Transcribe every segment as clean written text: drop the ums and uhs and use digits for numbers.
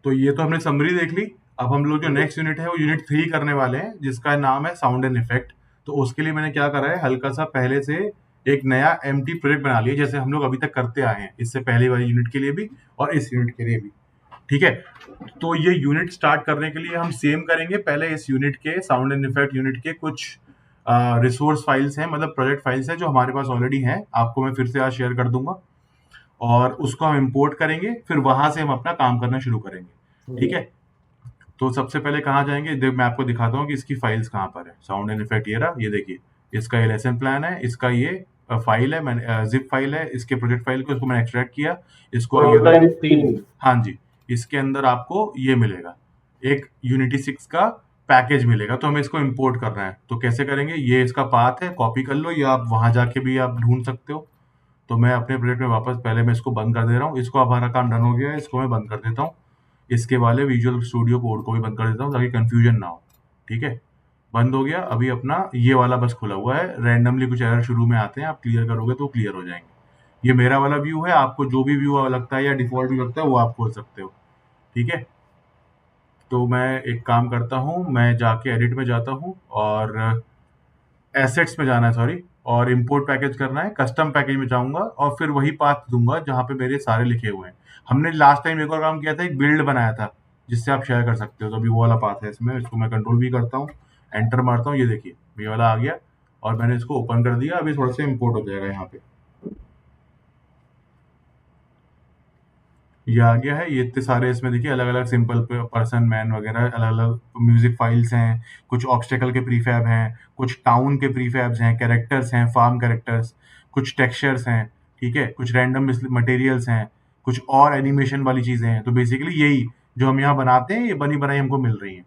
तो ये तो हमने समरी देख ली। अब हम लोग जो नेक्स्ट यूनिट है वो यूनिट 3 करने वाले हैं, जिसका नाम है साउंड एंड इफेक्ट। तो उसके लिए मैंने क्या करा है, हल्का सा पहले से एक नया एम्प्टी प्रोजेक्ट बना लिया, जैसे हम लोग अभी तक करते आए हैं, इससे पहले वाली यूनिट के लिए भी और इस यूनिट के लिए भी। ठीक है, तो ये यूनिट स्टार्ट करने के लिए हम सेम करेंगे। पहले इस यूनिट के साउंड एंड इफेक्ट यूनिट के कुछ रिसोर्स फाइल्स हैं, मतलब प्रोजेक्ट फाइल्स हैं जो हमारे पास ऑलरेडी हैं, आपको मैं फिर से आज शेयर कर दूंगा, और उसको हम इंपोर्ट करेंगे, फिर वहां से हम अपना काम करना शुरू करेंगे। ठीक है, तो सबसे पहले कहाँ जाएंगे, मैं आपको दिखाता हूँ कि इसकी फाइल्स कहाँ पर है। साउंड एंड इफेक्ट ये रहा, ये देखिए, इसका ये लेसन प्लान है, इसका ये फाइल है, मैंने जिप फाइल है, इसके प्रोजेक्ट फाइल को इसको मैंने एक्सट्रैक्ट किया, इसको हाँ जी, इसके अंदर आपको ये मिलेगा, एक यूनिटी 6 का पैकेज मिलेगा। तो हमें इसको इंपोर्ट करना है, तो कैसे करेंगे, ये इसका पाथ है, कॉपी कर लो, या आप वहां जाके भी आप ढूंढ सकते हो। तो मैं अपने प्रोजेक्ट में वापस, पहले मैं इसको बंद कर दे रहा हूँ, इसको हमारा काम डन हो गया है, इसको मैं बंद कर देता हूँ। इसके वाले विजुअल स्टूडियो कोड को भी बंद कर देता हूँ ताकि कंफ्यूजन ना हो। ठीक है, बंद हो गया। अभी अपना ये वाला बस खुला हुआ है, रैंडमली कुछ एरर शुरू में आते हैं, आप क्लियर करोगे तो क्लियर हो जाएंगे। ये मेरा वाला व्यू है, आपको जो भी व्यू लगता है या डिफॉल्ट व्यू लगता है वो आप खोल सकते हो। ठीक है, तो मैं एक काम करता हूँ, मैं जाके एडिट में जाता हूँ और एसेट्स में जाना है, सॉरी, और इंपोर्ट पैकेज करना है, कस्टम पैकेज में जाऊंगा और फिर वही पाथ दूंगा जहाँ पे मेरे सारे लिखे हुए हैं। हमने लास्ट टाइम एक और काम किया था, एक बिल्ड बनाया था जिससे आप शेयर कर सकते हो, तो अभी वो वाला पाथ है इसमें। इसको मैं कंट्रोल भी करता हूँ, एंटर मारता हूँ, ये देखिए ये वाला आ गया, और मैंने इसको ओपन कर दिया। अभी थोड़ा सा इंपोर्ट हो जाएगा यहाँ पे, ये आ गया है। ये इतने सारे इसमें देखिए अलग अलग सिंपल पर्सन मैन वगैरह अलग अलग म्यूजिक फाइल्स हैं, कुछ ऑब्स्टेकल के प्रीफैब हैं, कुछ टाउन के प्रीफैब्स हैं, कैरेक्टर्स हैं, फार्म कैरेक्टर्स, कुछ टेक्सचर्स हैं, ठीक है, कुछ रैंडम मटेरियल्स हैं, कुछ और एनिमेशन वाली चीजें हैं। तो बेसिकली यही जो हम यहाँ बनाते हैं, ये बनी बनाई हमको मिल रही है।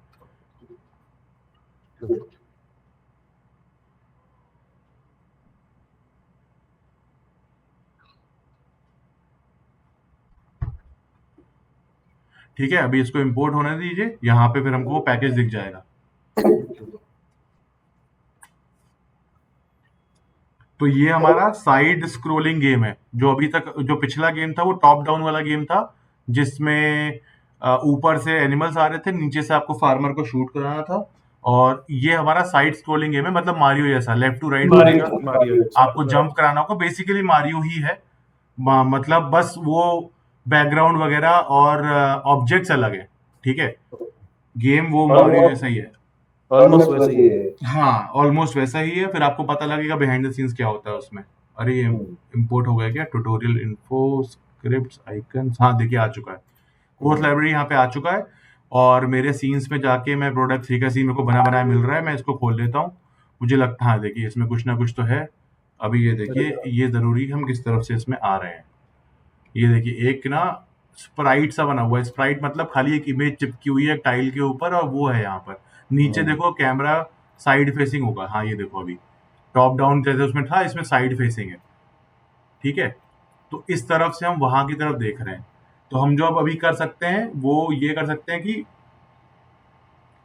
ठीक है, अभी इसको इंपोर्ट होने दीजिए, यहाँ पे फिर हमको पैकेज दिख जाएगा। तो ये हमारा साइड स्क्रोलिंग गेम है। जो अभी तक जो पिछला गेम था वो टॉप डाउन वाला गेम था, जिसमें ऊपर से एनिमल्स आ रहे थे, नीचे से आपको फार्मर को शूट कराना था। और ये हमारा साइड स्क्रोलिंग गेम है, मतलब मारियो जैसा, लेफ्ट टू राइट मारियो बढ़ेगा, मारियो आपको जंप कराना होगा, बेसिकली मारियो ही है। मतलब बस वो बैकग्राउंड वगैरह और ऑब्जेक्ट्स अलग है। ठीक है, गेम वो मारियो जैसा ही है। ऑलमोस्ट वैसे ही है। हाँ, ऑलमोस्ट वैसा ही है, फिर आपको पता लगेगा बिहाइंड द सीन्स क्या होता है उसमें। अरे ये इंपोर्ट हो गया क्या, ट्यूटोरियल इन्फो स्क्रिप्ट्स आइकन, हाँ देखिए आ चुका है, कोर्स लाइब्रेरी यहाँ पे आ चुका है। और मेरे सीन्स में जाके मैं प्रोडक्ट 3 का सीन मेरे को बना बनाया मिल रहा है, मैं इसको खोल लेता हूँ। मुझे लगता, हाँ देखिए इसमें कुछ ना कुछ तो है। अभी ये देखिए, ये जरूरी हम किस तरफ से इसमें आ रहे हैं। ये देखिए एक ना स्प्राइट सा बना हुआ है, स्प्राइट मतलब खाली एक इमेज चिपकी हुई है टाइल के ऊपर, और वो है यहाँ पर। नीचे देखो कैमरा साइड फेसिंग होगा, हाँ ये देखो अभी टॉप डाउन जैसे उसमें था, इसमें साइड फेसिंग है। ठीक है, तो इस तरफ से हम वहां की तरफ देख रहे हैं। तो हम जो अब अभी कर सकते हैं वो ये कर सकते हैं कि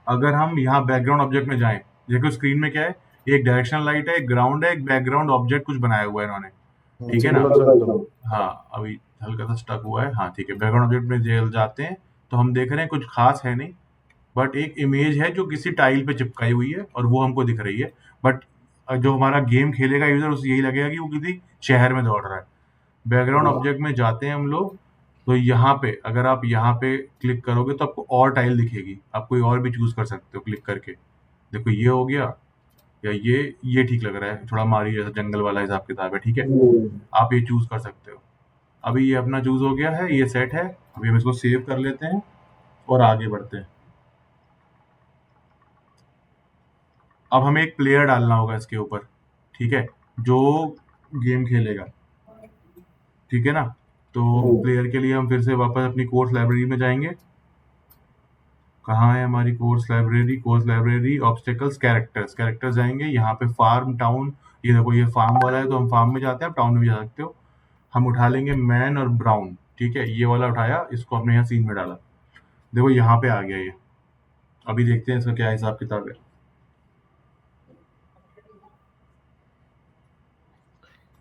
अगर हम यहाँ बैकग्राउंड ऑब्जेक्ट में जाएं, देखो स्क्रीन में क्या है, एक डायरेक्शनल लाइट है, एक ग्राउंड है, एक बैकग्राउंड ऑब्जेक्ट कुछ बनाया हुआ है इन्होंने। ठीक है ना, सिंपल सा एकदम। हाँ अभी हल्का सा स्टक हुआ है, हाँ ठीक है, बैकग्राउंड ऑब्जेक्ट में जेल जाते हैं। तो हम देख रहे हैं कुछ खास है नहीं, बट एक इमेज है जो किसी टाइल पे चिपकाई हुई है और वो हमको दिख रही है। बट जो हमारा गेम खेलेगा यूजर, उसे यही लगेगा कि वो किसी शहर में दौड़ रहा है। बैकग्राउंड ऑब्जेक्ट में जाते हैं हम लोग, तो यहाँ पे अगर आप यहाँ पे क्लिक करोगे तो आपको और टाइल दिखेगी, आप कोई और भी चूज कर सकते हो क्लिक करके। देखो ये हो गया, या ये ठीक लग रहा है, थोड़ा मारी जैसा जंगल वाला हिसाब किताब है। ठीक है, आप ये चूज कर सकते हो। अभी ये अपना चूज हो गया है, ये सेट है। अभी हम इसको सेव कर लेते हैं और आगे बढ़ते हैं। अब हमें एक प्लेयर डालना होगा इसके ऊपर, ठीक है, जो गेम खेलेगा। ठीक है ना, तो प्लेयर के लिए हम फिर से वापस अपनी कोर्स लाइब्रेरी में जाएंगे। कहाँ है हमारी course library obstacles characters, characters जाएंगे, यहाँ पे फार्म टाउन, ये देखो ये फार्म वाला है तो हम फार्म में जाते हैं, आप टाउन में भी जा सकते हो। हम उठा लेंगे मैन और ब्राउन, ठीक है, ये वाला उठाया, इसको अपने यहाँ सीन में डाला। देखो यहाँ पे आ गया ये। अभी देखते हैं इसका क्या हिसाब किताब है।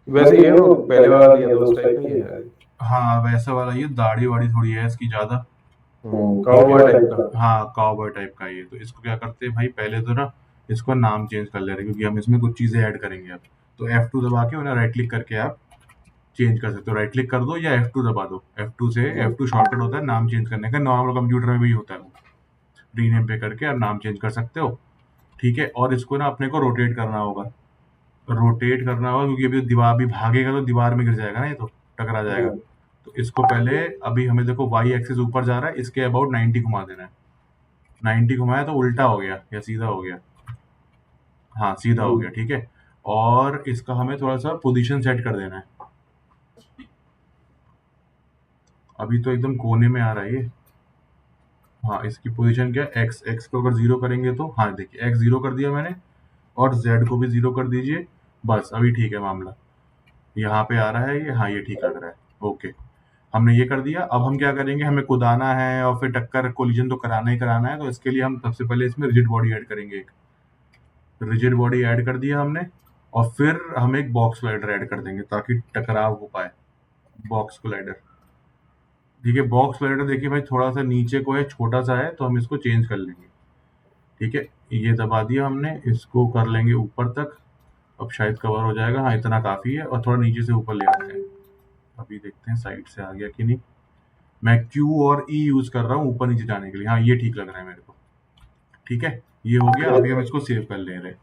वैसे ये वो पहले वाला दिया था उस टाइप का ही है। हाँ वैसा वाला, ये दाढ़ी वाड़ी थोड़ी है इसकी ज्यादा। काउबॉय टाइप का। हाँ काउबॉय टाइप का ये। तो इसको क्या करते हैं भाई, पहले तो ना इसको नाम चेंज कर ले रहे हैं क्योंकि हम इसमें कुछ चीज़ें ऐड करेंगे अब। तो F2 दबा के उन्हें राइट क्लिक करके आप चेंज कर सकते हो। राइट क्लिक कर दो या F2 दबा दो। F2 से F2 शॉर्टकट होता है नाम चेंज करने का, नॉर्मल कंप्यूटर में भी होता है वो। रीनेम पे करके आप नाम चेंज कर सकते हो। ठीक है, और इसको ना अपने को रोटेट करना होगा। रोटेट करना होगा क्योंकि अभी दीवार भी भागेगा तो दीवार में गिर जाएगा ना, ये तो टकरा जाएगा। तो इसको पहले अभी हमें देखो वाई एक्सिस ऊपर जा रहा है, इसके अबाउट 90 घुमा देना है। 90 घुमाया तो उल्टा हो गया या सीधा हो गया? हाँ सीधा हो गया, ठीक है। और इसका हमें थोड़ा सा पोजीशन सेट कर देना है। अभी तो एकदम कोने में आ रहा है ये। हाँ इसकी पोजीशन क्या है, एक्स। एक्स को अगर जीरो करेंगे तो हाँ देखिए एक्स जीरो कर दिया मैंने, और जेड को भी जीरो कर दीजिए। बस अभी ठीक है मामला, यहाँ पे आ रहा है ये। हाँ ये ठीक लग रहा है, ओके। हमने ये कर दिया। अब हम क्या करेंगे, हमें कुदाना है और फिर टक्कर कोलिजन तो कराना ही कराना है। तो इसके लिए हम सबसे पहले इसमें रिजिड बॉडी ऐड करेंगे। एक रिजिड बॉडी ऐड कर दिया हमने, और फिर हम एक बॉक्स कोलाइडर ऐड कर देंगे ताकि टकराव हो पाए। बॉक्स कोलाइडर, ठीक है। बॉक्स कोलाइडर देखिए भाई थोड़ा सा नीचे को है, छोटा सा है, तो हम इसको चेंज कर लेंगे। ठीक है, ये दबा दिया हमने, इसको कर लेंगे ऊपर तक। अब शायद कवर हो जाएगा, हाँ इतना काफ़ी है। और थोड़ा नीचे से ऊपर ले आते हैं। अभी देखते हैं साइड से आ गया कि नहीं। मैं Q और E यूज कर रहा हूँ ऊपर नीचे जाने के लिए। हाँ ये ठीक लग रहा है मेरे को। ठीक है, ये हो गया। अभी हम इसको सेव कर ले रहे हैं।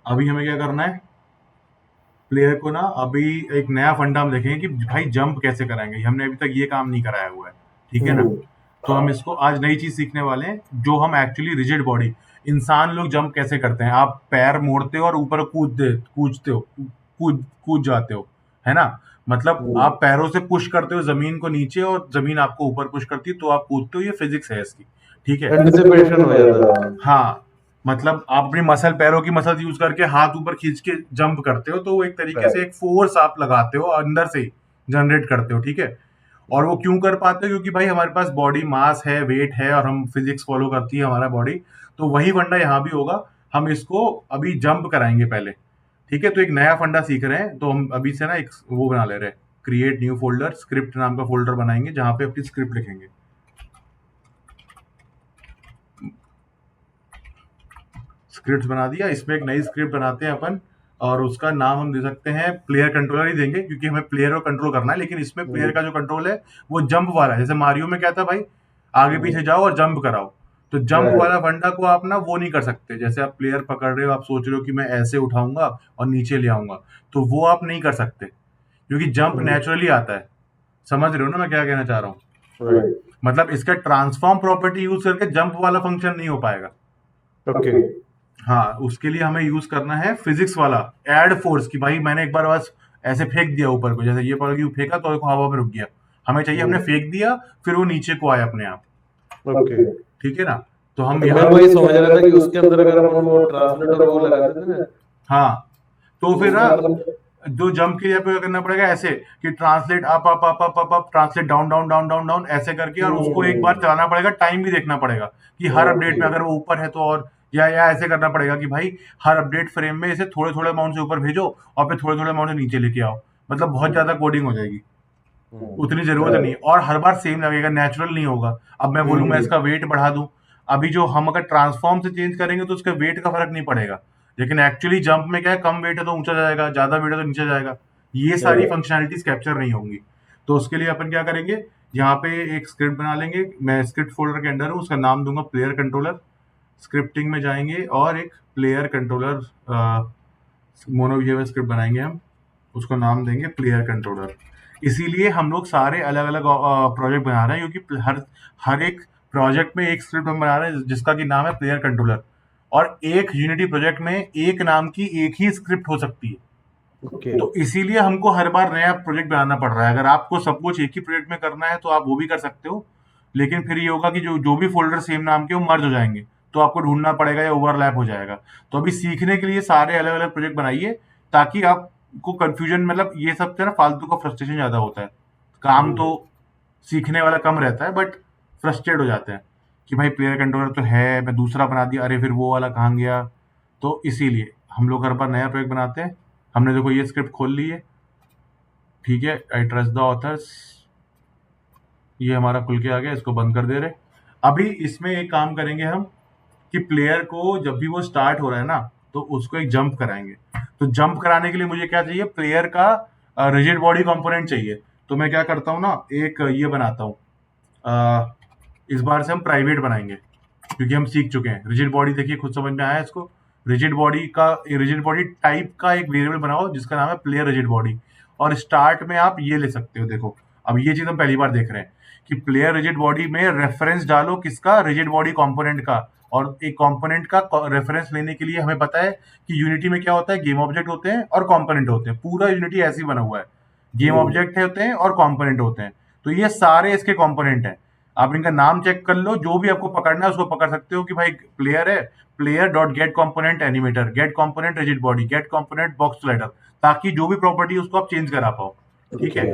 अभी हमें क्या करना है, प्लेयर को ना अभी एक नया फंडा हम देखेंगे कि भाई जंप कैसे कराएंगे। हमने अभी तक ये काम नहीं कराया हुआ है, ठीक है ना। तो हम इसको आज नई चीज सीखने वाले हैं, जो हम एक्चुअली रिजिड बॉडी, इंसान लोग जंप कैसे करते हैं, आप पैर मोड़ते हो और ऊपर कूदते हो, कूद जाते हो, है ना। मतलब आप पैरों से पुश करते हो जमीन को नीचे, और जमीन आपको ऊपर पुश करती है, तो आप कूदते हो। ये फिजिक्स है इसकी, ठीक है। एंटिसिपेशन हो जाता है। हाँ, मतलब आप अपनी मसल, पैरों की मसल यूज करके हाथ ऊपर खींच के जंप करते हो, तो वो एक तरीके से एक फोर्स आप लगाते हो, अंदर से ही जनरेट करते हो, ठीक है। और वो क्यों कर पाते हो, क्योंकि भाई हमारे पास बॉडी मास है, वेट है, और हम फिजिक्स फॉलो करती है हमारा बॉडी। तो वही फंडा यहाँ भी होगा। हम इसको अभी जंप कराएंगे पहले, ठीक है। तो एक नया फंडा सीख रहे हैं, तो हम अभी से ना एक वो बना ले रहे हैं, क्रिएट न्यू फोल्डर, स्क्रिप्ट नाम का फोल्डर बनाएंगे जहाँ पे अपनी स्क्रिप्ट लिखेंगे। स्क्रिप्ट बना दिया, इसमें एक नई स्क्रिप्ट बनाते हैं अपन, और उसका नाम हम दे सकते हैं प्लेयर कंट्रोलर ही देंगे, क्योंकि हमें प्लेयर को कंट्रोल करना है। लेकिन इसमें प्लेयर का जो कंट्रोल है वो जंप वाला है। जैसे मारियो में क्या था भाई, आगे पीछे जाओ और जंप कराओ। तो जंप वाला फंडा को आप ना वो नहीं कर सकते। जैसे आप प्लेयर पकड़ रहे हो, आप सोच रहे हो कि मैं ऐसे उठाऊंगा और नीचे ले आऊंगा, तो वो आप नहीं कर सकते, क्योंकि जंप नेचुरली आता है। समझ रहे हो ना मैं क्या कहना चाह रहा हूँ। मतलब इसका ट्रांसफॉर्म प्रॉपर्टी यूज करके जंप वाला फंक्शन नहीं हो पाएगा। ओके। हाँ, उसके लिए हमें यूज करना है फिजिक्स वाला एड फोर्स, कि भाई मैंने एक बार बस ऐसे फेंक दिया ऊपर को, जैसे ये पकड़ के फेंका तो हवा में रुक गया। हमें चाहिए हमने फेंक दिया, फिर वो नीचे को आया अपने आप, ओके। ठीक है ना। तो हम तो मैं यहाँ वही समझ रहा था कि उसके अंदर अगर अपन वो ट्रांसलेटर वो लगाते थे ना, हाँ, तो फिर ना जो जंप के लिए पे करना पड़ेगा ऐसे कि translate up up up up up up, translate down down down down down, ऐसे करके। और उसको एक बार चलाना पड़ेगा, टाइम भी देखना पड़ेगा कि हर अपडेट में अगर वो ऊपर है तो, और या ऐसे करना पड़ेगा कि भाई हर अपडेट फ्रेम में इसे थोड़े थोड़े अमाउंट से ऊपर भेजो और फिर थोड़े थोड़े अमाउंट से नीचे लेके आओ। मतलब बहुत ज्यादा कोडिंग हो जाएगी, उतनी जरूरत नहीं, और हर बार सेम लगेगा, नेचुरल नहीं होगा। अब मैं बोलूँ मैं इसका वेट बढ़ा दूं, अभी जो हम अगर ट्रांसफॉर्म से चेंज करेंगे तो उसके वेट का फर्क नहीं पड़ेगा। लेकिन एक्चुअली जंप में क्या है, कम वेट है तो ऊंचा जाएगा, ज्यादा वेट है तो नीचे जाएगा। ये सारी फंक्शनैलिटीज कैप्चर नहीं होंगी। तो उसके लिए अपन क्या करेंगे, यहाँ पे एक स्क्रिप्ट बना लेंगे। मैं स्क्रिप्ट फोल्डर के अंदर हूँ, उसका नाम दूंगा प्लेयर कंट्रोलर। स्क्रिप्टिंग में जाएंगे और एक प्लेयर कंट्रोलर मोनोविजुअल स्क्रिप्ट बनाएंगे हम, उसको नाम देंगे प्लेयर कंट्रोलर। इसीलिए हम लोग सारे अलग अलग प्रोजेक्ट बना रहे हैं, क्योंकि हर हर एक प्रोजेक्ट में एक स्क्रिप्ट हम बना रहे हैं जिसका कि नाम है प्लेयर कंट्रोलर। और एक यूनिटी प्रोजेक्ट में एक नाम की एक ही स्क्रिप्ट हो सकती है। ओके। तो इसीलिए हमको हर बार नया प्रोजेक्ट बनाना पड़ रहा है। अगर आपको सब कुछ एक ही प्रोजेक्ट में करना है तो आप वो भी कर सकते हो, लेकिन फिर ये होगा कि जो जो भी फोल्डर सेम नाम के वो मर्ज हो जाएंगे, तो आपको ढूंढना पड़ेगा या ओवरलैप हो जाएगा। तो अभी सीखने के लिए सारे अलग अलग प्रोजेक्ट बनाइए, ताकि आपको कंफ्यूजन, मतलब ये सब से ना फालतू का फ्रस्ट्रेशन ज्यादा होता है। काम तो सीखने वाला कम रहता है, बट फ्रस्ट्रेट हो जाते हैं कि भाई प्लेयर कंट्रोलर तो है, मैं दूसरा बना दिया, अरे फिर वो वाला कहाँ गया। तो इसीलिए हम लोग हर बार नया प्रोजेक्ट बनाते हैं। हमने देखो ये स्क्रिप्ट खोल ली है, ठीक है। आई ट्रस्ट द ऑथर्स, ये हमारा खुल के आ गया, इसको बंद कर दे रहे। अभी इसमें एक काम करेंगे हम कि प्लेयर को जब भी वो स्टार्ट हो रहा है ना, तो उसको एक जंप कराएंगे। तो जंप कराने के लिए मुझे क्या चाहिए, प्लेयर का रिजिड बॉडी कंपोनेंट चाहिए। तो मैं क्या करता हूँ ना, एक ये बनाता हूँ, इस बार से हम प्राइवेट बनाएंगे, क्योंकि हम सीख चुके हैं। रिजिड बॉडी देखिए, खुद समझ में आया इसको। रिजिड बॉडी टाइप का एक वेरिएबल बनाओ जिसका नाम है प्लेयर रिजिड बॉडी, और स्टार्ट में आप ये ले सकते हो। देखो, अब ये चीज हम पहली बार देख रहे हैं कि प्लेयर रिजिड बॉडी में रेफरेंस डालो किसका, रिजिड बॉडी कंपोनेंट का। और एक कंपोनेंट का रेफरेंस लेने के लिए हमें पता है कि यूनिटी में क्या होता है, गेम ऑब्जेक्ट होते हैं और कंपोनेंट होते हैं। पूरा यूनिटी ऐसे ही बना हुआ है, गेम ऑब्जेक्ट होते हैं और कंपोनेंट होते हैं। तो ये सारे इसके कंपोनेंट हैं। आप इनका नाम चेक कर लो, जो भी आपको पकड़ना है उसको पकड़ सकते हो कि भाई प्लेयर है, player dot get component animator, get component rigid body, get component box slider, ताकि जो भी प्रॉपर्टी उसको आप चेंज करा पाओ। ठीक है,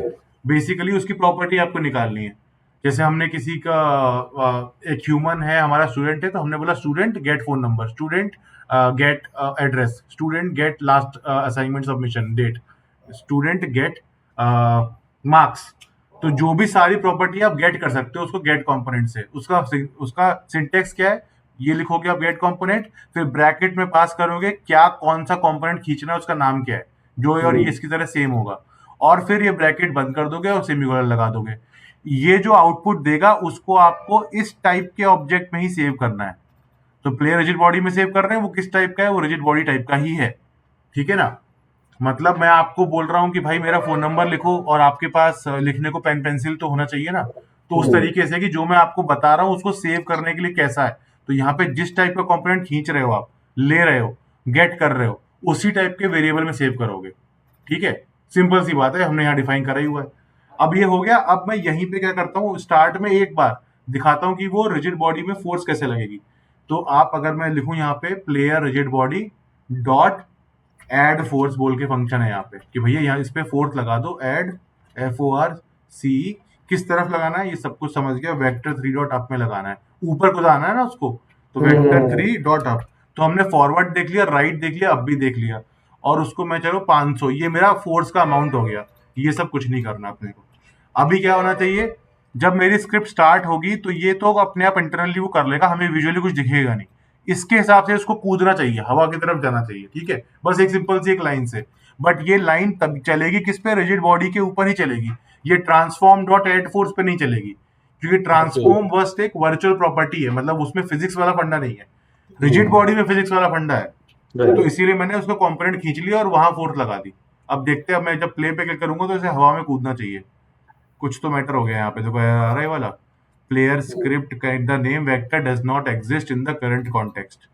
बेसिकली उसकी प्रॉपर्टी आपको निकालनी है। जैसे हमने किसी का एक ह्यूमन है, हमारा स्टूडेंट है, तो हमने बोला student get phone number, student get address, student get last assignment submission date, student get marks. तो जो भी सारी प्रॉपर्टी आप गेट कर सकते हो उसको गेट कंपोनेंट से। उसका उसका सिंटेक्स क्या है, ये लिखोगे आप गेट कंपोनेंट, फिर ब्रैकेट में पास करोगे क्या कौन सा कंपोनेंट खींचना है, उसका नाम क्या है, जो है और ये इसकी तरह सेम होगा, और फिर ये ब्रैकेट बंद कर दोगे और सेमीकोलन लगा दोगे। ये जो आउटपुट देगा उसको आपको इस टाइप के ऑब्जेक्ट में ही सेव करना है। तो प्लेयर रिजिड बॉडी में सेव कर रहे हैं, वो किस टाइप का है, वो रिजिड बॉडी टाइप का ही है। ठीक है ना। मतलब मैं आपको बोल रहा हूँ कि भाई मेरा फोन नंबर लिखो, और आपके पास लिखने को पेन पेंसिल तो होना चाहिए ना। तो उस तरीके से कि जो मैं आपको बता रहा हूँ उसको सेव करने के लिए कैसा है, तो यहाँ पे जिस टाइप का कंपोनेंट खींच रहे हो, आप ले रहे हो, गेट कर रहे हो, उसी टाइप के वेरिएबल में सेव करोगे। ठीक है, सिंपल सी बात है, हमने यहाँ डिफाइन करा ही हुआ है। अब ये हो गया। अब मैं यहीं पे क्या करता हूँ, स्टार्ट में एक बार दिखाता हूँ कि वो रिजिड बॉडी में फोर्स कैसे लगेगी। तो आप अगर मैं लिखूं यहाँ पे player rigid body dot add force बोल के फंक्शन है यहाँ पे, कि भैया यहाँ इस पे फोर्स लगा दो, एड FORC। किस तरफ लगाना है ये सब कुछ समझ गया, वेक्टर 3 डॉट अप में लगाना है, ऊपर को जाना है ना उसको, तो वेक्टर 3 डॉट अप। तो हमने फॉरवर्ड देख लिया, राइट देख लिया, अप भी देख लिया, और उसको मैं चलो 500, ये मेरा फोर्स का अमाउंट हो गया। ये सब कुछ नहीं करना अपने को। अभी क्या होना चाहिए, जब मेरी स्क्रिप्ट स्टार्ट होगी तो ये तो अपने आप इंटरनली वो कर लेगा, हमें विजुअली कुछ दिखेगा नहीं। इसके हिसाब से इसको कूदना चाहिए, हवा की तरफ जाना चाहिए। ठीक है, बस एक सिंपल सी एक लाइन से। बट ये लाइन तब चलेगी किस पे, रिजिड बॉडी के ऊपर ही चलेगी। ये ट्रांसफॉर्म डॉट एड फोर्स पे नहीं चलेगी, क्योंकि ट्रांसफॉर्म बस एक वर्चुअल प्रॉपर्टी है, मतलब उसमें फिजिक्स वाला फंडा नहीं है। रिजिड बॉडी में फिजिक्स वाला फंडा है। तो इसीलिए मैंने उसको कंपोनेंट खींच लिया और वहां फोर्स लगा दी। अब देखते हैं, अब मैं जब प्ले पे क्लिक करूंगा तो इसे हवा में कूदना चाहिए। कुछ तो मैटर हो गया यहाँ पे, देखो आ रहा है ये वाला, player script the name vector does not exist in the current context.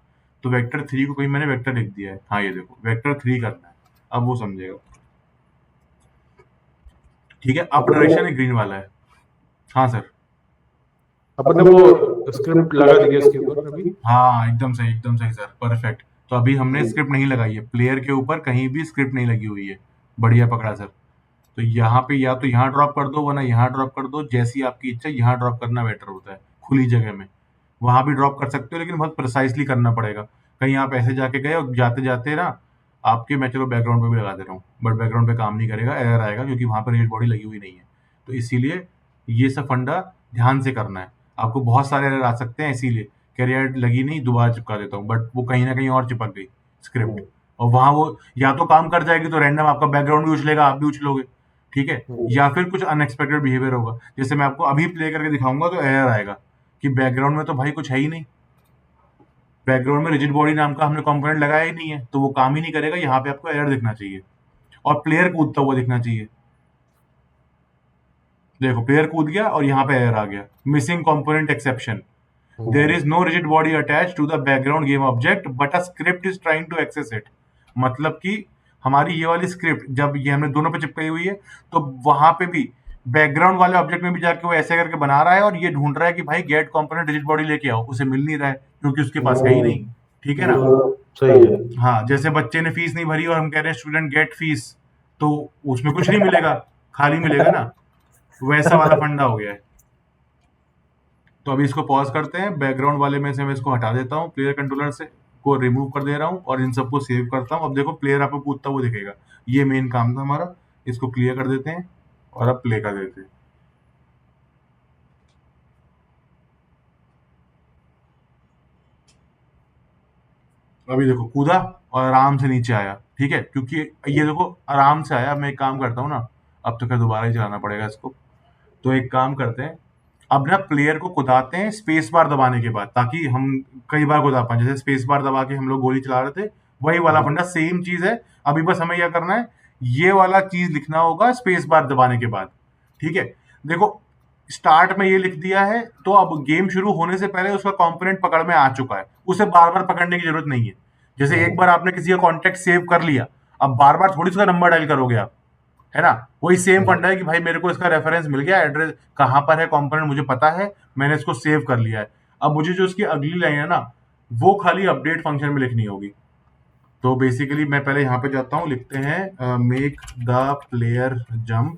तो वेक्टर 3 को कहीं मैंने वेक्टर लिख दिया है। हाँ, ये देखो वेक्टर 3 करना है, अब वो समझेगा। ठीक है, अप डायरेक्शन ग्रीन वाला है। हाँ सर। अपने वो स्क्रिप्ट लगा दिया इसके ऊपर अभी। हाँ, एकदम सही सर, परफेक्ट। तो अभी हमने स्क्रिप्ट नहीं लगाई है, प्लेयर के ऊपर कहीं भी स्क्रिप्ट नहीं लगी हुई है। बढ़िया पकड़ा सर। तो यहाँ पे या तो यहाँ ड्रॉप कर दो, वरना यहाँ ड्रॉप कर दो, जैसी आपकी इच्छा। यहाँ ड्रॉप करना बेटर होता है खुली जगह में। वहां भी ड्रॉप कर सकते हो, लेकिन बहुत प्रिसाइसली करना पड़ेगा। कहीं आप ऐसे जाके गए और जाते जाते ना आपके, मैं चलो बैकग्राउंड पे भी लगा दे रहा हूँ, बट बैकग्राउंड पे काम नहीं करेगा, एरर आएगा, क्योंकि वहां पर रेड बॉडी लगी हुई नहीं है। तो इसीलिए ये सब फंडा ध्यान से करना है। आपको बहुत सारे एरर आ सकते हैं, इसीलिए कैरियर लगी नहीं, दोबारा चिपका देता हूँ, बट वो कहीं ना कहीं और चिपक गई स्क्रिप्ट, और वहां वो या तो काम कर जाएगी तो रैंडम आपका बैकग्राउंड भी उछलेगा, आप भी उछलोगे। ठीक है, या फिर कुछ अनएक्सपेक्टेड बिहेवियर होगा। जैसे मैं आपको अभी प्ले करके दिखाऊंगा तो एरर आएगा कि बैकग्राउंड में तो भाई कुछ है ही नहीं, बैकग्राउंड में रिजिड बॉडी नाम का हमने कंपोनेंट लगाया ही नहीं है, तो वो काम ही नहीं करेगा। यहाँ पे आपको एरर दिखना चाहिए और प्लेयर कूदता हुआ दिखना चाहिए। देखो प्लेयर कूद गया और यहाँ पे एरर आ गया, missing component exception, there is no rigid body attach to the background game object but a script is trying to access it. मतलब कि हमारी ये वाली स्क्रिप्ट जब ये हमने दोनों पे चिपकाई हुई है, तो वहां पे भी बैकग्राउंड वाले ऑब्जेक्ट में भी जाके वो ऐसे करके बना रहा है, और ये ढूंढ रहा है कि भाई गेट कंपोनेंट रिजिड बॉडी लेके आओ, उसे मिल नहीं रहा है क्योंकि उसके पास है ही नहीं। ठीक है ना। सही है। हाँ, जैसे बच्चे ने फीस नहीं भरी और हम कह रहे हैं स्टूडेंट गेट फीस, तो उसमें कुछ नहीं मिलेगा, खाली मिलेगा ना। वैसा वाला फंडा हो गया है। तो अभी इसको पॉज करते हैं, बैकग्राउंड वाले में से मैं इसको हटा देता हूँ, प्लेयर कंट्रोलर से को रिमूव कर दे रहा हूँ, और इन सबको सेव करता हूँ। अब देखो प्लेयर आपको कूदता हुआ दिखेगा, ये मेन काम था हमारा। इसको क्लियर कर देते हैं और अब प्ले कर देते हैं। अभी देखो कूदा और आराम से नीचे आया, ठीक है, क्योंकि ये देखो आराम से आया। मैं एक काम करता हूँ ना, अब तो क्या दोबारा ही चलाना पड़ेगा इसको। तो एक काम करते हैं, अब ना प्लेयर को कुदाते हैं स्पेस बार दबाने के बाद, ताकि हम कई बार कुदा पाए। जैसे स्पेस बार दबा के हम लोग गोली चला रहे थे, वही वाला फंडा सेम चीज है। अभी बस हमें क्या करना है, ये वाला चीज लिखना होगा स्पेस बार दबाने के बाद, ठीक है। देखो स्टार्ट में ये लिख दिया है, तो अब गेम शुरू होने से पहले उसका कंपोनेंट पकड़ में आ चुका है, उसे बार बार पकड़ने की जरूरत नहीं है। जैसे एक बार आपने किसी का कॉन्टेक्ट सेव कर लिया, अब बार बार थोड़ी उसका नंबर डायल करोगे आप, है ना। वही सेम फंडा है कि भाई मेरे को इसका रेफरेंस मिल गया, एड्रेस कहाँ पर है, कंपोनेंट मुझे पता है, मैंने इसको सेव कर लिया है। अब मुझे जो उसकी अगली लाइन है ना, वो खाली अपडेट फंक्शन में लिखनी होगी। तो बेसिकली मैं पहले यहाँ पे जाता हूँ, लिखते हैं make the player jump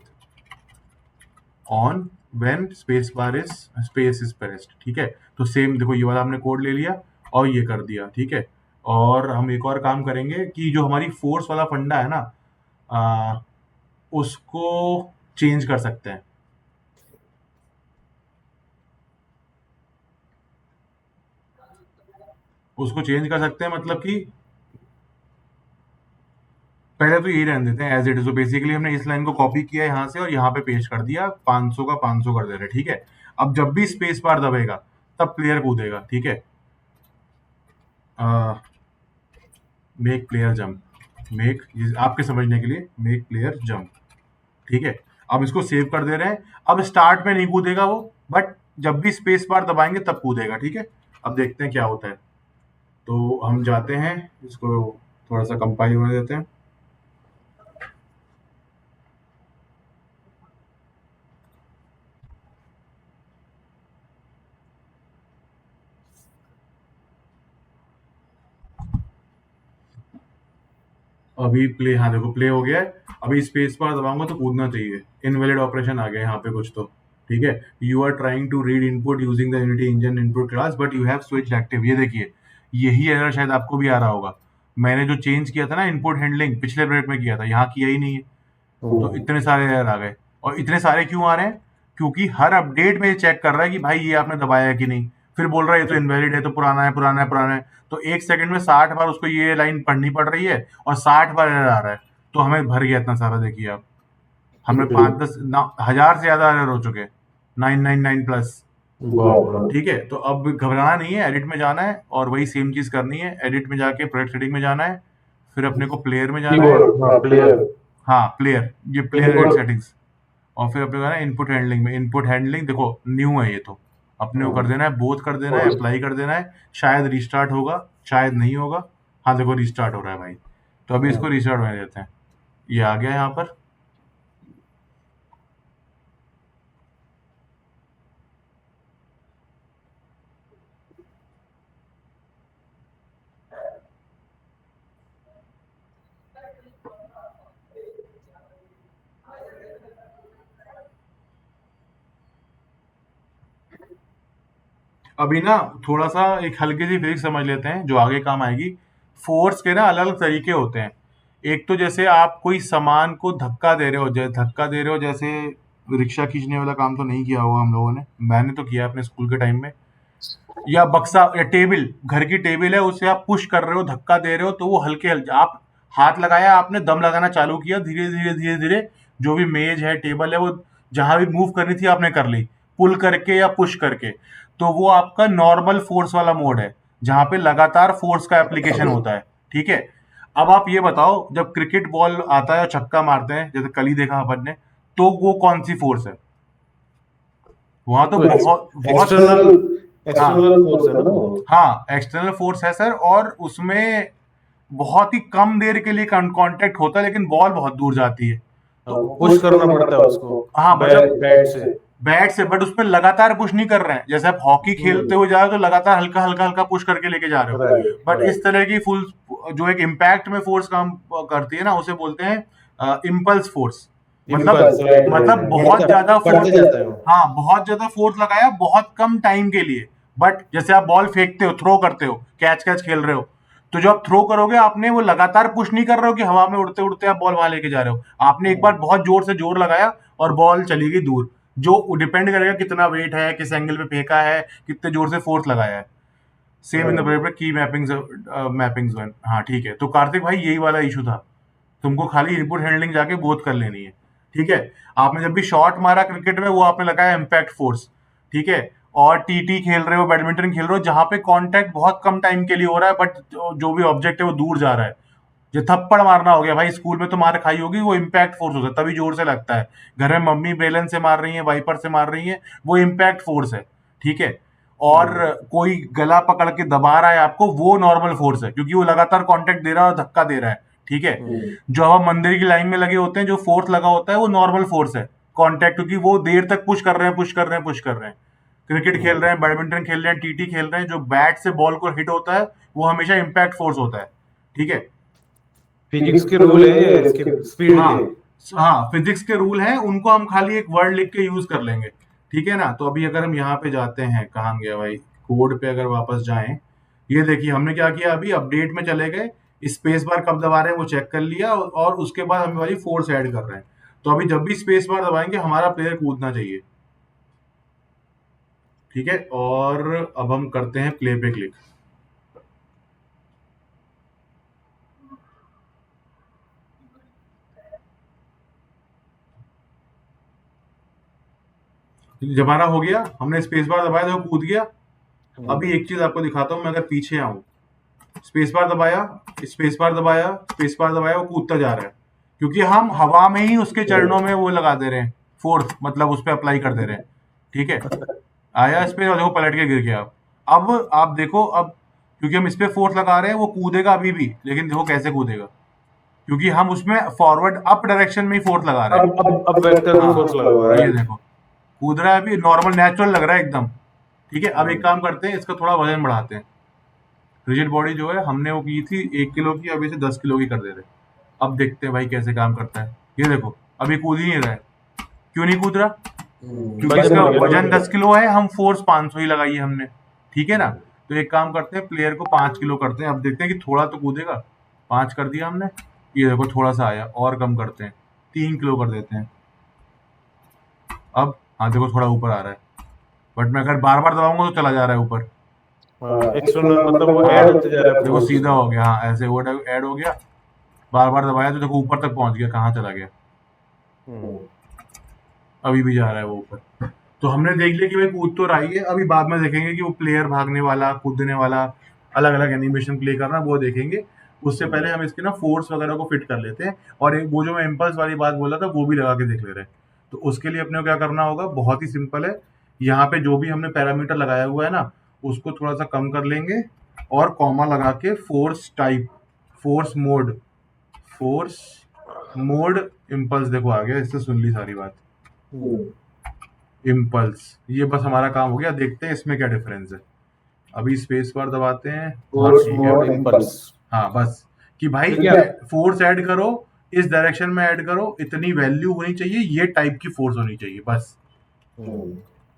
on when space bar is space is pressed, ठीक है। तो सेम देखो ये वाला हमने कोड ले लिया और ये कर दिया, ठीक है। और हम एक और काम करेंगे कि जो हमारी फोर्स वाला फंडा है ना, आ, उसको चेंज कर सकते हैं। उसको चेंज कर सकते हैं मतलब कि पहले तो यही रहने देते हैं एज इट इज। तो बेसिकली हमने इस लाइन को कॉपी किया यहाँ से और यहाँ पे पेस्ट कर दिया, 500 का 500 कर दे रहे, ठीक है। अब जब भी स्पेस बार दबेगा तब प्लेयर कूदेगा, ठीक है। मेक प्लेयर जंप, मेक, आपके समझने के लिए मेक प्लेयर जंप, ठीक है। अब इसको सेव कर दे रहे हैं। अब स्टार्ट में नहीं कूदेगा वो, बट जब भी स्पेस बार दबाएंगे तब कूदेगा, ठीक है। अब देखते हैं क्या होता है। तो हम जाते हैं, इसको थोड़ा सा कंपाइल होने देते हैं। अभी प्ले, हाँ देखो प्ले हो गया है। अभी स्पेस बार दबाऊंगा तो कूदना चाहिए। इनवैलिड ऑपरेशन आ गया यहाँ पे कुछ तो, ठीक है। You are trying to read input using the Unity engine input class but you have switch active. ये देखिए, यही एरर शायद आपको भी आ रहा होगा। मैंने जो चेंज किया था ना इनपुट हैंडलिंग, पिछले ब्रेक में किया था, यहाँ किया ही नहीं है। तो इतने सारे एरर आ गए। और इतने सारे क्यों आ रहे हैं, क्योंकि हर अपडेट में ये चेक कर रहा है कि भाई ये आपने दबाया है कि नहीं। फिर बोल रहा है ये तो इनवैलिड है, तो पुराना है पुराना है पुराना है। तो एक सेकंड में 60 बार उसको ये लाइन पढ़नी पड़ रही है और 60 बार एरर आ रहा है। तो हमें भर गया इतना सारा, देखिए आप। हमने 5-10 हजार से ज्यादा एरर हो चुके हैं, 999 प्लस, ठीक है। तो अब घबराना नहीं है, एडिट में जाना है और वही सेम चीज करनी है। एडिट में जाके प्रोजेक्ट सेटिंग में जाना है, फिर अपने को प्लेयर में जाना है। प्लेयर हाँ प्लेयर, ये प्लेयर एडिट सेटिंग्स। और फिर अपने को ना इनपुट हैंडलिंग में, इनपुट हैंडलिंग देखो न्यू है ये, तो अपने को कर देना है, बोथ कर देना है, अप्लाई कर देना है। शायद रिस्टार्ट होगा, शायद नहीं होगा। हाँ देखो रिस्टार्ट हो रहा है भाई। तो अभी इसको रिस्टार्ट होने देते हैं। ये आ गया यहाँ पर। अभी ना थोड़ा सा एक हल्की सी फिजिक्स समझ लेते हैं जो आगे काम आएगी। फोर्स के ना अलग अलग तरीके होते हैं। एक तो जैसे आप कोई सामान को धक्का दे रहे हो, जैसे रिक्शा खींचने वाला काम तो नहीं किया होगा हम लोगों ने, मैंने तो किया अपने स्कूल के टाइम में। या बक्सा या टेबल, घर की टेबल है, उसे आप पुश कर रहे हो, धक्का दे रहे हो, तो वो हल्के हल्के आप हाथ लगाया, आपने दम लगाना चालू किया, धीरे धीरे धीरे धीरे जो भी मेज है टेबल है वो जहां भी मूव करनी थी आपने कर ली, पुल करके या पुश करके। तो वो आपका नॉर्मल फोर्स वाला मोड है, जहां पे लगातार फोर्स का एप्लीकेशन होता है, ठीक है। अब आप ये बताओ, जब क्रिकेट बॉल आता है और छक्का मारते हैं, जैसे कल ही देखा अपन ने, तो वो कौन सी फोर्स है? वहां तो बहुत बहुत एक्सटर्नल हाँ एक्सटर्नल फोर्स है ना वो। हाँ एक्सटर्नल फोर्स है सर। और उसमें बहुत ही कम देर के लिए कांटेक्ट होता है, लेकिन बॉल बहुत दूर जाती है। तो पुश करना पड़ता है उसको हाँ मतलब बैट से। बैट से, बट उसमें लगातार पुश नहीं कर रहे हैं। जैसे आप हॉकी खेलते हुए जा रहे हो तो लगातार हल्का हल्का हल्का पुश करके लेके जा रहे हो। राइट बट इस तरह की फुल, जो एक इम्पैक्ट में फोर्स काम करती है ना, उसे बोलते हैं इम्पल्स फोर्स। मतलब बहुत ज्यादा बढ़ते जाता है फोर्स, वो। हाँ बहुत ज्यादा फोर्स लगाया बहुत कम टाइम के लिए। बट जैसे आप बॉल फेंकते हो, थ्रो करते हो, कैच कैच खेल रहे हो, तो जो आप थ्रो करोगे, आपने वो लगातार पुश नहीं कर रहे हो कि हवा में उड़ते उड़ते आप बॉल वहां लेके जा रहे हो। आपने एक बार बहुत जोर से जोर लगाया और बॉल चली गई दूर। जो डिपेंड करेगा कितना वेट है, किस एंगल पे फेंका है, कितने जोर से फोर्स लगाया है। सेम इन द प्रोजेक्ट की मैपिंग्स वन। हाँ ठीक है, तो कार्तिक भाई यही वाला इशू था, तुमको खाली इनपुट हैंडलिंग जाके बोथ कर लेनी है। ठीक है, आपने जब भी शॉट मारा क्रिकेट में वो आपने लगाया इम्पैक्ट फोर्स। ठीक है, और टीटी खेल रहे हो, बैडमिंटन खेल रहे हो, जहां पे कांटेक्ट बहुत कम टाइम के लिए हो रहा है बट जो भी ऑब्जेक्ट है वो दूर जा रहा है, जो थप्पड़ मारना हो गया भाई, स्कूल में तो मार खाई होगी, वो इम्पैक्ट फोर्स होता है, तभी जोर से लगता है। घर में मम्मी बेलन से मार रही है, वाइपर से मार रही है, वो इम्पैक्ट फोर्स है। ठीक है, और कोई गला पकड़ के दबा रहा है आपको, वो नॉर्मल फोर्स है, क्योंकि वो लगातार कांटेक्ट दे रहा है और धक्का दे रहा है। ठीक है, जो अब हम मंदिर की लाइन में लगे होते हैं, जो फोर्स लगा होता है वो नॉर्मल फोर्स है, कांटेक्ट, क्योंकि वो देर तक पुश कर रहे हैं, पुश कर रहे हैं, पुश कर रहे हैं। क्रिकेट खेल रहे हैं, बैडमिंटन खेल रहे हैं, टीटी खेल रहे हैं, जो बैट से बॉल को हिट होता है वो हमेशा इम्पैक्ट फोर्स होता है। ठीक है, फिजिक्स के रूल है इसके, स्पीड हाँ के। हाँ, फिजिक्स के रूल हैं, उनको हम खाली एक वर्ड लिख के यूज कर लेंगे। ठीक है ना, तो अभी अगर हम यहाँ पे जाते हैं, कहाँ गया भाई, कोड पे अगर वापस जाएं, ये देखिए हमने क्या किया, अभी अपडेट में चले गए, स्पेस बार कब दबा रहे हैं वो चेक कर लिया, और उसके बाद हम वाली फोर्स ऐड कर रहे हैं। तो अभी जब भी स्पेस बार दबाएंगे हमारा प्लेयर कूदना चाहिए। ठीक है, और अब हम करते हैं प्ले पे क्लिक। जब हमारा हो गया, हमने स्पेस बार दबाया तो वो कूद गया। अभी एक चीज आपको दिखाता हूँ, मैं अगर पीछे आऊं, स्पेस बार दबाया, स्पेस बार दबाया, स्पेस बार दबाया, वो कूदता जा रहा है, क्योंकि हम हवा में ही उसके चरणों में वो लगा दे रहे हैं फोर्स, मतलब उस पर अप्लाई कर दे रहे हैं। ठीक है, आया स्पेस और देखो पलट के गिर गया। अब आप देखो, अब क्योंकि हम इस पे फोर्स लगा रहे हैं वो कूदेगा अभी भी, लेकिन देखो कैसे कूदेगा, क्योंकि हम उसमें फॉरवर्ड अप डायरेक्शन में ही फोर्स लगा रहे हैं। अब वेक्टर में फोर्स लगा हुआ है। ये देखो कूद रहा है, अभी नॉर्मल नेचुरल लग रहा है एकदम। ठीक है, अब एक काम करते हैं, इसका थोड़ा वजन बढ़ाते हैं। रिजिड बॉडी जो है हमने वो की थी 1 किलो की, अभी से 10 किलो की कर दे रहे। अब देखते हैं भाई कैसे काम करता है। ये देखो अभी कूद ही नहीं रहा है, क्यों नहीं कूद रहा, क्योंकि इसका वजन 10 किलो है, हम फोर्स 500 ही लगाई है हमने। ठीक है ना, तो एक काम करते हैं, प्लेयर को 5 किलो करते हैं, अब देखते हैं कि थोड़ा तो कूदेगा। 5 कर दिया हमने, ये देखो थोड़ा सा आया, और कम करते हैं, 3 किलो कर देते हैं। अब हाँ देखो थोड़ा ऊपर आ रहा है, बट मैं अगर बार बार दबाऊंगा तो चला जा रहा है ऊपर। एक्सटर्नल मतलब वो ऐड होते जा रहा है देखो फोर्स। सीधा हो गया, हाँ ऐसे वो ऐड हो गया, बार बार दबाया तो देखो ऊपर तक पहुंच गया, कहाँ चला गया, अभी भी जा रहा है वो ऊपर। तो हमने देख लिया कि भाई कूद तो रही है, अभी बाद में देखेंगे कि वो प्लेयर भागने वाला, कूदने वाला, अलग अलग एनिमेशन प्ले करना, वो देखेंगे। उससे पहले हम इसके ना फोर्स वगैरह को फिट कर लेते हैं, और एक वो जो मैं इम्पल्स वाली बात बोला था वो भी लगा के देख ले रहे हैं। तो उसके लिए अपने को क्या करना होगा, बहुत ही सिंपल है, यहाँ पे जो भी हमने पैरामीटर लगाया हुआ है ना, उसको थोड़ा सा कम कर लेंगे, और कॉमा लगा के force type, force mode, force mode impulse, देखो आ गया, इससे सुन ली सारी बात, इम्पल्स। ये बस हमारा काम हो गया, देखते हैं इसमें क्या डिफरेंस है। अभी स्पेस बार दबाते हैं, हाँ फोर्स ठीक है, मोड इम्पल्स। हाँ बस, कि भाई ठीक है। फोर्स ऐड करो, इस डायरेक्शन में ऐड करो, इतनी वैल्यू होनी चाहिए, ये टाइप की फोर्स होनी चाहिए बस।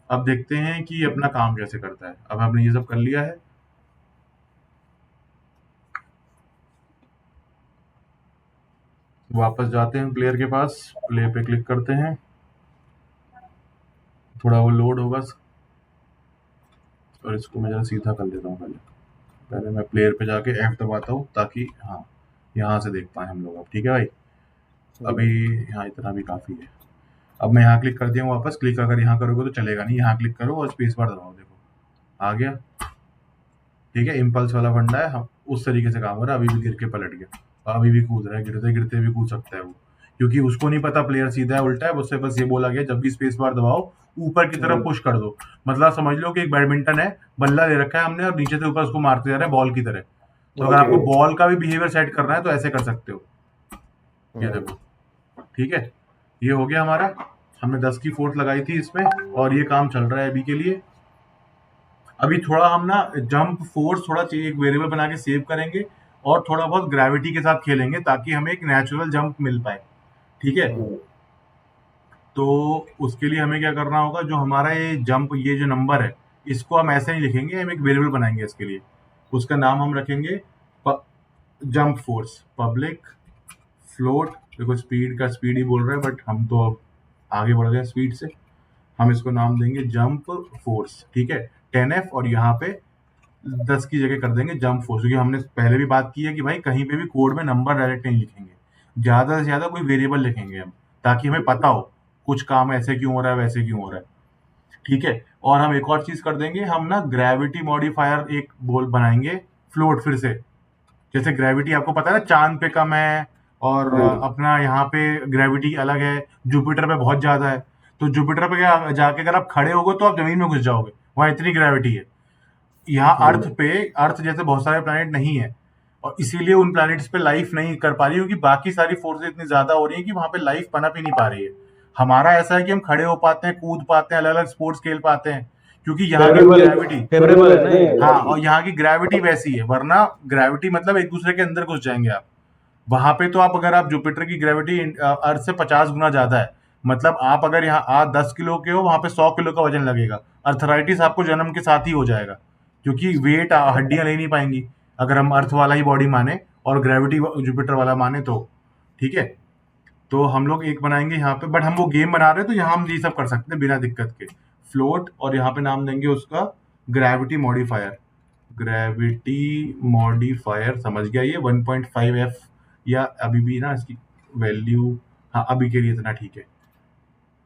अब देखते हैं कि अपना काम कैसे करता है। अब हमने ये सब कर लिया है, वापस जाते हैं प्लेयर के पास, प्ले पे क्लिक करते हैं, थोड़ा वो लोड होगा, और इसको मैं जरा सीधा कर देता हूँ। पहले मैं प्लेयर पे जाके F दबाता हूँ, ताकि हाँ यहाँ से देख पाए हम लोग। अब ठीक है भाई, अभी यहाँ इतना भी काफ़ी है। अब मैं यहाँ क्लिक कर दिया हूँ, वापस क्लिक अगर यहाँ करोगे तो चलेगा नहीं, यहाँ क्लिक करो और स्पेस बार दबाओ, देखो आ गया। ठीक है, इम्पल्स वाला फंडा है, हम उस तरीके से काम हो रहा है। अभी भी गिर के पलट गया, अभी भी कूद रहा है, गिरते गिरते भी कूद सकता है वो, क्योंकि उसको नहीं पता प्लेयर सीधा है उल्टा है, उससे बस ये बोला गया जब भी स्पेस बार दबाओ ऊपर की तरफ पुश कर दो। मतलब समझ लो कि एक बैडमिंटन है, बल्ला दे रखा है हमने, और नीचे से ऊपर उसको मारते जा रहे हैं बॉल की तरह। तो अगर आपको बॉल का भी बिहेवियर सेट करना है तो ऐसे कर सकते हो, ये देखो। ठीक है, ये हो गया हमारा, हमने 10 की फोर्स लगाई थी इसमें, और ये काम चल रहा है अभी के लिए। अभी थोड़ा हम ना जंप फोर्स थोड़ा चाहिए, एक वेरिएबल बना के सेव करेंगे, और थोड़ा बहुत ग्रेविटी के साथ खेलेंगे, ताकि हमें एक नेचुरल जंप मिल पाए। ठीक है, तो उसके लिए हमें क्या करना होगा, जो हमारा ये जंप, ये जो नंबर है, इसको हम ऐसे नहीं लिखेंगे, हम एक वेरिएबल बनाएंगे इसके लिए। उसका नाम हम रखेंगे जंप फोर्स, पब्लिक फ्लोट। देखो स्पीड का स्पीड ही बोल रहा है, बट हम तो अब आगे बढ़ गए स्पीड से, हम इसको नाम देंगे जंप फोर्स। ठीक है, 10F, और यहाँ पे 10 की जगह कर देंगे जंप फोर्स, क्योंकि हमने पहले भी बात की है कि भाई कहीं पे भी कोड में नंबर डायरेक्ट नहीं लिखेंगे, ज़्यादा से ज़्यादा कोई वेरिएबल लिखेंगे हम, ताकि हमें पता हो कुछ काम ऐसे क्यों हो रहा है, वैसे क्यों हो रहा है। ठीक है, और हम एक और चीज़ कर देंगे, हम ना ग्रेविटी मॉडिफायर एक बोल बनाएंगे, फ्लोट फिर से। जैसे ग्रेविटी आपको पता है ना, चांद पे कम है और अपना यहाँ पे ग्रेविटी अलग है, जुपिटर पे बहुत ज्यादा है। तो जुपिटर पे क्या जाके अगर आप खड़े होगे तो आप जमीन में घुस जाओगे, वहां इतनी ग्रेविटी है। यहाँ अर्थ पे, अर्थ जैसे बहुत सारे प्लैनेट नहीं है, और इसीलिए उन प्लैनेट्स पे लाइफ नहीं कर पा रही, क्योंकि बाकी सारी फोर्सेस इतनी ज्यादा हो रही है कि वहां पे लाइफ पनप ही नहीं पा रही है। हमारा ऐसा है कि हम खड़े हो पाते हैं, कूद पाते हैं, अलग अलग स्पोर्ट्स खेल पाते हैं, क्योंकि यहाँ की फेवरेबल ग्रेविटी, फेवरेबल है ना ये हाँ, काफी। और यहाँ की ग्रेविटी वैसी है, वरना ग्रेविटी मतलब एक दूसरे के अंदर घुस जाएंगे आप। वहां पे तो आप, अगर आप जुपिटर की ग्रेविटी अर्थ से 50 गुना ज्यादा है, मतलब आप अगर यहाँ आज 10 किलो के हो, वहां पे 100 किलो का वजन लगेगा। अर्थराइटिस आपको जन्म के साथ ही हो जाएगा, क्योंकि वेट हड्डियां ले नहीं पाएंगी, अगर हम अर्थ वाला ही बॉडी माने और ग्रेविटी जुपिटर वाला माने तो। ठीक है, तो हम लोग एक बनाएंगे यहाँ पे, बट हम वो गेम बना रहे हैं तो यहाँ हम ये सब कर सकते हैं बिना दिक्कत के। फ्लोट, और यहाँ पे नाम देंगे उसका ग्रेविटी मॉडिफायर। ग्रेविटी मॉडिफायर समझ गया, ये 1.5 F, या अभी भी ना इसकी वैल्यू, हाँ अभी के लिए इतना ठीक है,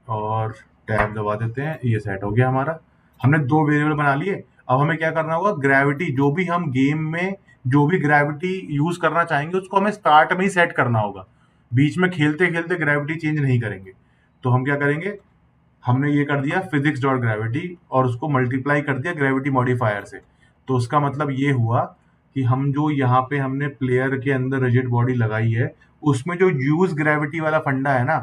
और टैब दबा देते हैं, ये सेट हो गया हमारा। हमने दो वेरिएबल बना लिए। अब हमें क्या करना होगा, ग्रेविटी जो भी हम गेम में जो भी ग्रेविटी यूज करना चाहेंगे उसको हमें स्टार्ट में ही सेट करना होगा, बीच में खेलते खेलते ग्रेविटी चेंज नहीं करेंगे। तो हम क्या करेंगे, हमने ये कर दिया फिजिक्स डॉट ग्रेविटी, और उसको मल्टीप्लाई कर दिया ग्रेविटी मॉडिफायर से। तो उसका मतलब ये हुआ कि हम जो यहाँ पे हमने प्लेयर के अंदर रिजिड बॉडी लगाई है, उसमें जो यूज ग्रेविटी वाला फंडा है ना,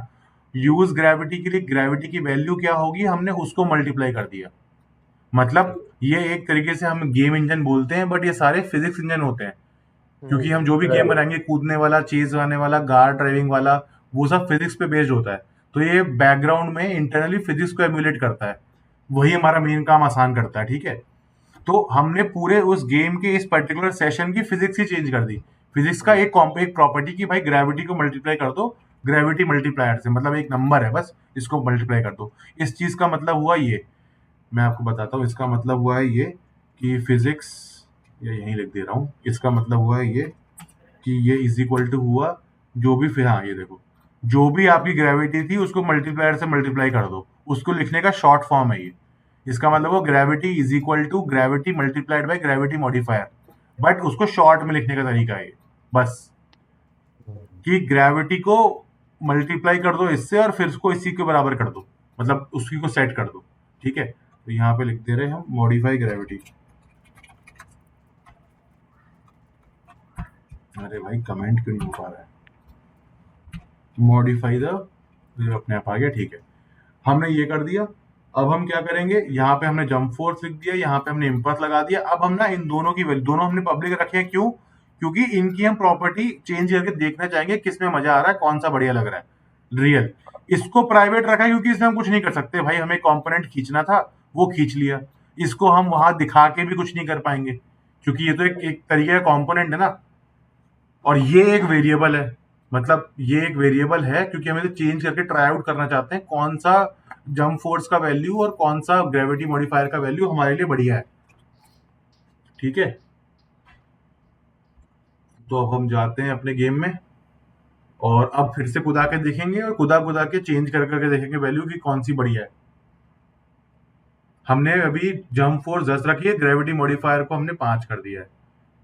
यूज ग्रेविटी के लिए ग्रेविटी की वैल्यू क्या होगी, हमने उसको मल्टीप्लाई कर दिया। मतलब ये एक तरीके से हम गेम इंजन बोलते हैं, बट ये सारे फिजिक्स इंजन होते हैं, क्योंकि हम जो भी गेम बराबर। बनाएंगे, कूदने वाला, चेज आने वाला, कार ड्राइविंग वाला, वो सब फिजिक्स पे बेस्ड होता है। तो ये बैकग्राउंड में इंटरनली फिजिक्स को एम्यूलेट करता है, वही हमारा मेन काम आसान करता है। ठीक है, तो हमने पूरे उस गेम के इस पर्टिकुलर सेशन की फिजिक्स ही चेंज कर दी। फिजिक्स का एक प्रॉपर्टी की भाई ग्रेविटी को मल्टीप्लाई कर दो ग्रेविटी मल्टीप्लायर से, मतलब एक नंबर है बस, इसको मल्टीप्लाई कर दो। इस चीज का मतलब हुआ ये, मैं आपको बताता हूँ, इसका मतलब हुआ है ये कि फिजिक्स, ये यहीं लिख दे रहा हूँ, इसका मतलब हुआ है ये कि ये इज इक्वल टू हुआ, जो भी फिर, हाँ ये देखो, जो भी आपकी ग्रेविटी थी उसको मल्टीप्लायर से मल्टीप्लाई कर दो, उसको लिखने का शॉर्ट फॉर्म है ये। इसका मतलब वो gravity is equal to gravity multiplied by gravity modifier, but उसको शॉर्ट में लिखने का तरीका है ये, बस, कि ग्रेविटी को मल्टीप्लाई कर दो इससे और फिर उसको इसी के बराबर कर दो, मतलब उसी को सेट कर दो। ठीक है, तो यहाँ पे लिख दे रहे हैं हम मॉडिफाई ग्रेविटी। अरे भाई कमेंट क्यों नहीं हो पा रहा है, मॉडिफाई द, अपने आप आ गया। ठीक है, हमने ये कर दिया। अब हम क्या करेंगे, यहाँ पे हमने जंप फोर्स लिख दिया, यहाँ पे हमने इम्पल्स लगा दिया। अब हम ना इन दोनों की वैल्यू, दोनों हमने पब्लिक रखे हैं, क्यों, क्योंकि इनकी हम प्रॉपर्टी चेंज करके देखना चाहेंगे किसमें मजा आ रहा है, कौन सा बढ़िया लग रहा है रियल। इसको प्राइवेट रखा है क्योंकि इसमें हम कुछ नहीं कर सकते भाई, हमें कंपोनेंट खींचना था, वो खींच लिया। इसको हम वहां दिखा के भी कुछ नहीं कर पाएंगे, क्योंकि ये तो एक तरीके का कंपोनेंट है ना, और ये एक वेरिएबल है, मतलब ये एक वेरिएबल है क्योंकि हमें तो चेंज करके ट्राई आउट करना चाहते हैं कौन सा जंप फोर्स का वैल्यू और कौन सा ग्रेविटी मॉडिफायर का वैल्यू हमारे लिए बढ़िया है। ठीक है, तो अब हम जाते हैं अपने गेम में, और अब फिर से कुदा के देखेंगे, और कुदा कुदा के चेंज कर करके देखेंगे वैल्यू की कौन सी बढ़िया है। हमने अभी जंप फोर्स 10 रखी है, ग्रेविटी मॉडिफायर को हमने 5 कर दिया है,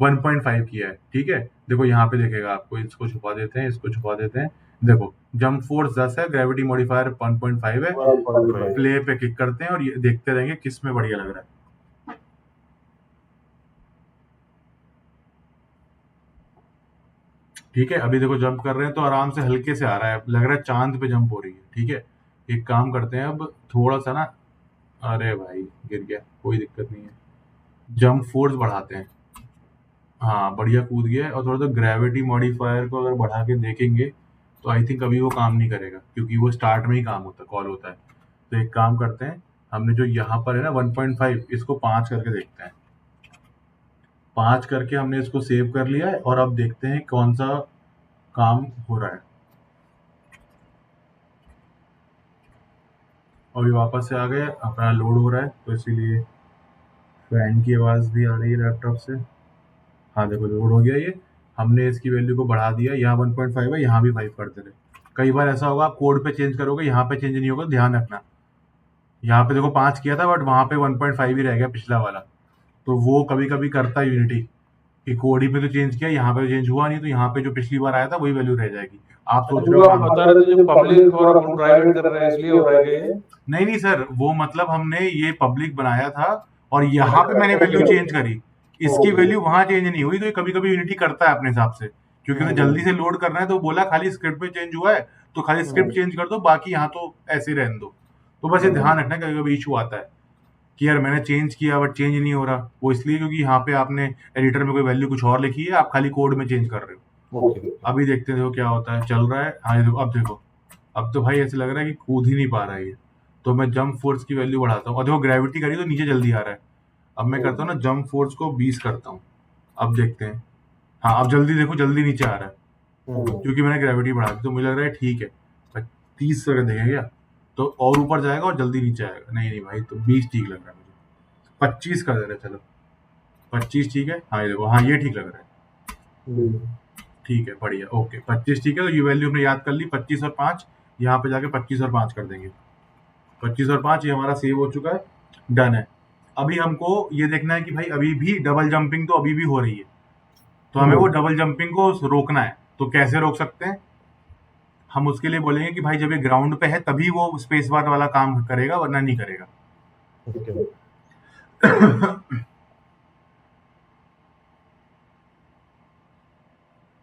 1.5 किया है। ठीक है, देखो यहाँ पे देखेगा आपको, इसको छुपा देते हैं, इसको छुपा देते हैं। देखो जंप फोर्स 10 है, ग्रेविटी मॉडिफायर 1.5 है। 1.5। प्ले पे क्लिक करते हैं और ये देखते रहेंगे किस में बढ़िया लग रहा है। ठीक है, अभी देखो जंप कर रहे हैं तो आराम से हल्के से आ रहा है, लग रहा है चांद पे जंप हो रही है। ठीक है, एक काम करते हैं अब थोड़ा सा ना, अरे भाई गिर गया, कोई दिक्कत नहीं है, जंप फोर्स बढ़ाते हैं। हाँ बढ़िया कूद गया है, और थोड़ा सा ग्रेविटी मॉडिफायर को अगर बढ़ा के देखेंगे तो आई थिंक अभी वो काम नहीं करेगा, क्योंकि वो स्टार्ट में ही काम होता कॉल होता है। तो एक काम करते हैं, हमने जो यहाँ पर है ना 1.5, इसको 5 करके देखते हैं। 5 करके हमने इसको सेव कर लिया है, और अब देखते हैं कौन सा काम हो रहा है। अभी वापस से आ गए, अपना लोड हो रहा है, तो इसीलिए फैन की आवाज़ भी आ रही है लैपटॉप से। हाँ देखो लोड हो गया ये। हमने इसकी वैल्यू को बढ़ा दिया, यहाँ 1.5 है, यहाँ भी 5 कर दे रहे। कई बार ऐसा होगा आप कोड पे चेंज करोगे, यहाँ पे चेंज नहीं होगा, ध्यान रखना। यहाँ पे देखो 5 किया था बट वहाँ पे 1.5 ही रह गया पिछला वाला। तो वो कभी कभी करता है यूनिटी कि कोड ही पे तो चेंज किया, यहाँ पे तो चेंज हुआ नहीं, तो यहाँ पे जो पिछली बार आया था वही वैल्यू रह जाएगी। आप अच्छा, सोच रहे जो हो आप हाँ, बता रहे थे जो पब्लिक और अपन प्राइवेट कर रहे हैं इसलिए हो रहा है क्या ये? नहीं नहीं सर, वो मतलब हमने ये पब्लिक बनाया था और यहाँ पे मैंने वैल्यू ओके चेंज करी, इसकी ओके। वैल्यू वहां चेंज नहीं हुई। तो ये कभी कभी यूनिटी करता है अपने हिसाब से, क्योंकि उन्हें जल्दी हम्म से लोड करना है, तो बोला खाली स्क्रिप्ट में चेंज हुआ है तो खाली स्क्रिप्ट हम्म चेंज कर दो, बाकी यहाँ तो ऐसे ही रहने दो। तो बस ये हम्म ध्यान रखना, कभी कभी इशू आता है कि यार मैंने चेंज किया बट चेंज नहीं हो रहा। वो इसलिए क्योंकि यहाँ पे आपने एडिटर में कोई वैल्यू कुछ और लिखी है, आप खाली कोड में चेंज कर रहे हो। Okay okay. अभी देखते हैं देखो क्या होता है, चल रहा है। हाँ ये देखो, अब देखो, अब तो भाई ऐसे लग रहा है कि कूद ही नहीं पा रहा है ये। तो मैं जंप फोर्स की वैल्यू बढ़ाता हूँ और देखो ग्रेविटी करी तो नीचे जल्दी आ रहा है। अब मैं करता हूँ ना जंप फोर्स को 20 करता हूँ। अब देखते हैं, हाँ अब जल्दी देखो, जल्दी नीचे आ रहा है हम्म क्योंकि मैंने ग्रेविटी बढ़ा दी। तो मुझे लग रहा है ठीक है, 30 सेकंड देखें क्या, तो और ऊपर जाएगा और जल्दी नीचे आएगा। नहीं नहीं भाई, तो 20 ठीक लग रहा है मुझे, 25 कर दे रहे, चलो 25 ठीक है। हाँ ये देखो, हाँ ये ठीक लग रहा है, हम्म ठीक है बढ़िया, ओके 25 ठीक है। तो ये वैल्यू हमने याद कर ली, 25 और 5, यहाँ पे जाके 25 और 5 कर देंगे। 25 और 5 ये हमारा सेव हो चुका है, डन है। अभी हमको ये देखना है कि भाई अभी भी डबल जंपिंग तो अभी भी हो रही है, तो हमें वो हम्म डबल जंपिंग को रोकना है। तो कैसे रोक सकते हैं, हम उसके लिए बोलेंगे कि भाई जब ये ग्राउंड पे है तभी वो स्पेस बार वाला काम करेगा, वरना नहीं करेगा। ओके।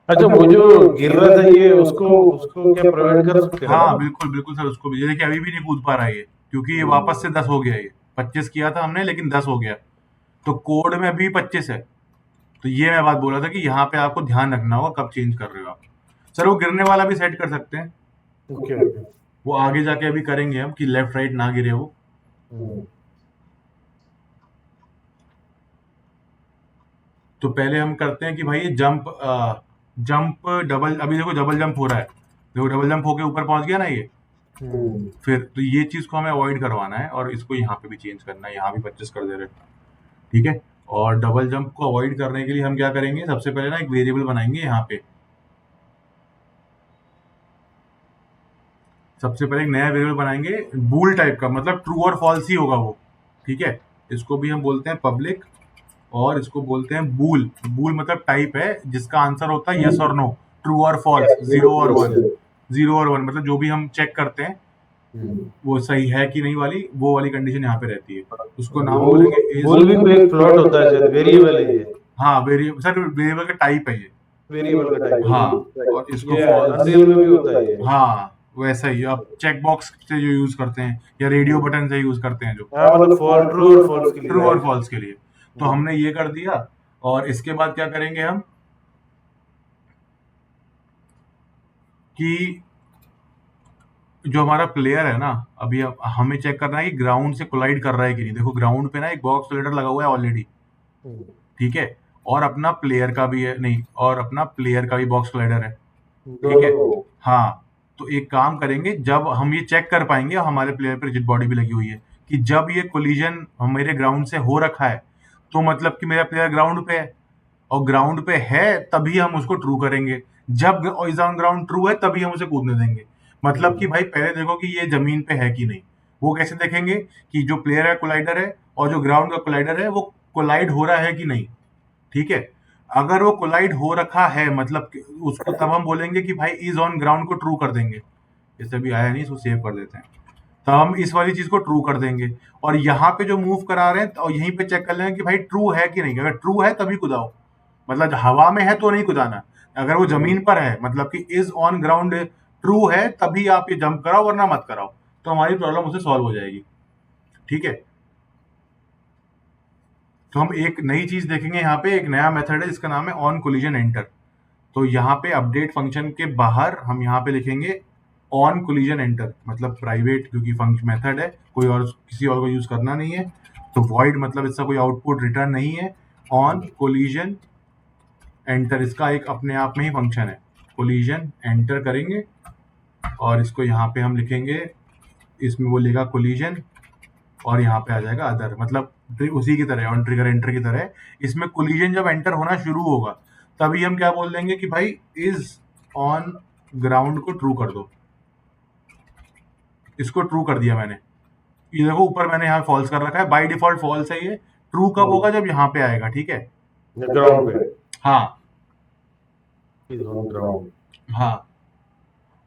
अच्छा, वो जो गिर रहा था ये उसको उसको क्या प्रिवेंट कर सकते हैं हाँ अपन? बिल्कुल बिल्कुल सर, उसको भी ये देखिए अभी भी नहीं कूद पा रहा है ये, क्योंकि ये वापस से हम्म 10 हो गया। ये 25 किया था हमने लेकिन 10 हो गया, तो कोड में अभी 25 है। तो ये मैं बात बोल रहा था कि यहाँ पे आपको ध्यान रखना होगा कब चेंज कर रहे हो आप। सर वो गिरने वाला भी सेट कर सकते हैं, ओके ओके। वो आगे जाके अभी करेंगे हम कि लेफ्ट राइट ना गिरे वो। हम्म तो पहले हम करते हैं कि भाई जंप जंप डबल, अभी देखो डबल जंप हो रहा है, देखो डबल जंप होके ऊपर पहुंच गया ना ये। हम्म फिर तो ये चीज को हमें अवॉइड करवाना है और इसको यहाँ पे भी चेंज करना है, यहाँ भी 25 कर दे रहे हैं, ठीक है। और डबल जंप को अवॉइड करने के लिए हम क्या करेंगे, सबसे पहले ना एक वेरिएबल बनाएंगे यहाँ पे। सबसे पहले एक नया वेरिएबल बनाएंगे बूल टाइप का, मतलब ट्रू और फॉल्स ही होगा वो, ठीक है। इसको भी हम बोलते हैं पब्लिक, और इसको बोलते हैं बूल। बूल मतलब टाइप है जिसका आंसर होता है यस और नो, ट्रू और फॉल्स, जीरो और वन। जीरो और वन मतलब जो भी हम चेक करते हैं वो सही है कि नहीं वाली, वो वाली कंडीशन यहाँ पे रहती है। उसको नाम बुल बोलेंगे इज। बुल भी कोई एक फ्लोट होता है शायद, वेरिएबल है ये? हाँ वेरिएबल सर, वेरिएबल का टाइप है ये। वेरिएबल का टाइप हाँ, है। और इसको ये फॉल्स, अनरियल में भी होता है ये? हाँ वैसा ही आप चेक बॉक्स से जो यूज करते हैं या रेडियो बटन से यूज करते हैं जो, हाँ मतलब फॉल ट्रू और फॉल्स के ट्रू लिए। और फॉल्स के लिए। तो हमने ये कर दिया, और इसके बाद क्या करेंगे हम कि जो हमारा प्लेयर है ना, अभी हमें चेक करना है कि ग्राउंड से कोलाइड कर रहा है कि नहीं। देखो ग्राउंड पे ना एक बॉक्स कोलाइडर लगा हुआ है ऑलरेडी, ठीक है, और अपना प्लेयर का भी है, नहीं, और अपना प्लेयर का भी बॉक्स कोलाइडर है, ठीक है। दोनों। हाँ, तो एक काम करेंगे, जब हम ये चेक कर पाएंगे, हमारे प्लेयर पर रिजिड बॉडी भी लगी हुई है, कि जब ये कोलिजन मेरे ग्राउंड से हो रखा है तो मतलब कि मेरा प्लेयर ग्राउंड पे है, और ग्राउंड पे है तभी हम उसको ट्रू करेंगे। जब इज ऑन ग्राउंड ट्रू है तभी हम उसे कूदने देंगे। मतलब कि भाई पहले देखो कि ये जमीन पे है कि नहीं। वो कैसे देखेंगे कि जो प्लेयर है कोलाइडर है और जो ग्राउंड का कोलाइडर है वो कोलाइड हो रहा है कि नहीं, ठीक है। अगर वो कोलाइड हो रखा है मतलब उसको तब हम बोलेंगे कि भाई इज ऑन ग्राउंड को ट्रू कर देंगे। जैसे अभी आया नहीं, इसको सेव कर देते हैं, तो हम इस वाली चीज को ट्रू कर देंगे। और यहाँ पे जो मूव करा रहे हैं तो यहीं पे चेक कर लेंगे कि भाई ट्रू है कि नहीं। अगर ट्रू है तभी कुदाओ, मतलब हवा में है तो नहीं कुदाना। अगर वो जमीन पर है मतलब कि इज ऑन ग्राउंड ट्रू है तभी आप ये जंप कराओ, वरना मत कराओ, तो हमारी प्रॉब्लम उससे सॉल्व हो जाएगी, ठीक है। तो हम एक नई चीज देखेंगे यहाँ पे, एक नया मेथड है जिसका नाम है ऑन कोलिजन एंटर। तो यहाँ पे अपडेट फंक्शन के बाहर हम यहाँ पे लिखेंगे ऑन कोलिजन एंटर, मतलब प्राइवेट, क्योंकि फंक्शन मेथड है, कोई और किसी और को यूज करना नहीं है। तो वॉइड मतलब इसका कोई आउटपुट रिटर्न नहीं है। ऑन कोलिजन एंटर इसका एक अपने आप में ही फंक्शन है। कोलिजन एंटर करेंगे और इसको यहाँ पे हम लिखेंगे, इसमें वो लेगा कोलिजन और यहाँ पे आ जाएगा अदर, मतलब उसी की तरह ऑन ट्रिगर एंटर की तरह इसमें कोलिजन जब एंटर होना शुरू होगा तभी हम क्या बोल देंगे कि भाई इज ऑन ग्राउंड को ट्रू कर दो। इसको ट्रू कर दिया मैंने, ये देखो ऊपर मैंने यहाँ फॉल्स कर रखा है, बाय डिफॉल्ट फॉल्स है ये। ट्रू कब होगा? जब यहाँ पे आएगा, ठीक है। ग्राउंड पे हाँ इज ऑन ग्राउंड। हाँ।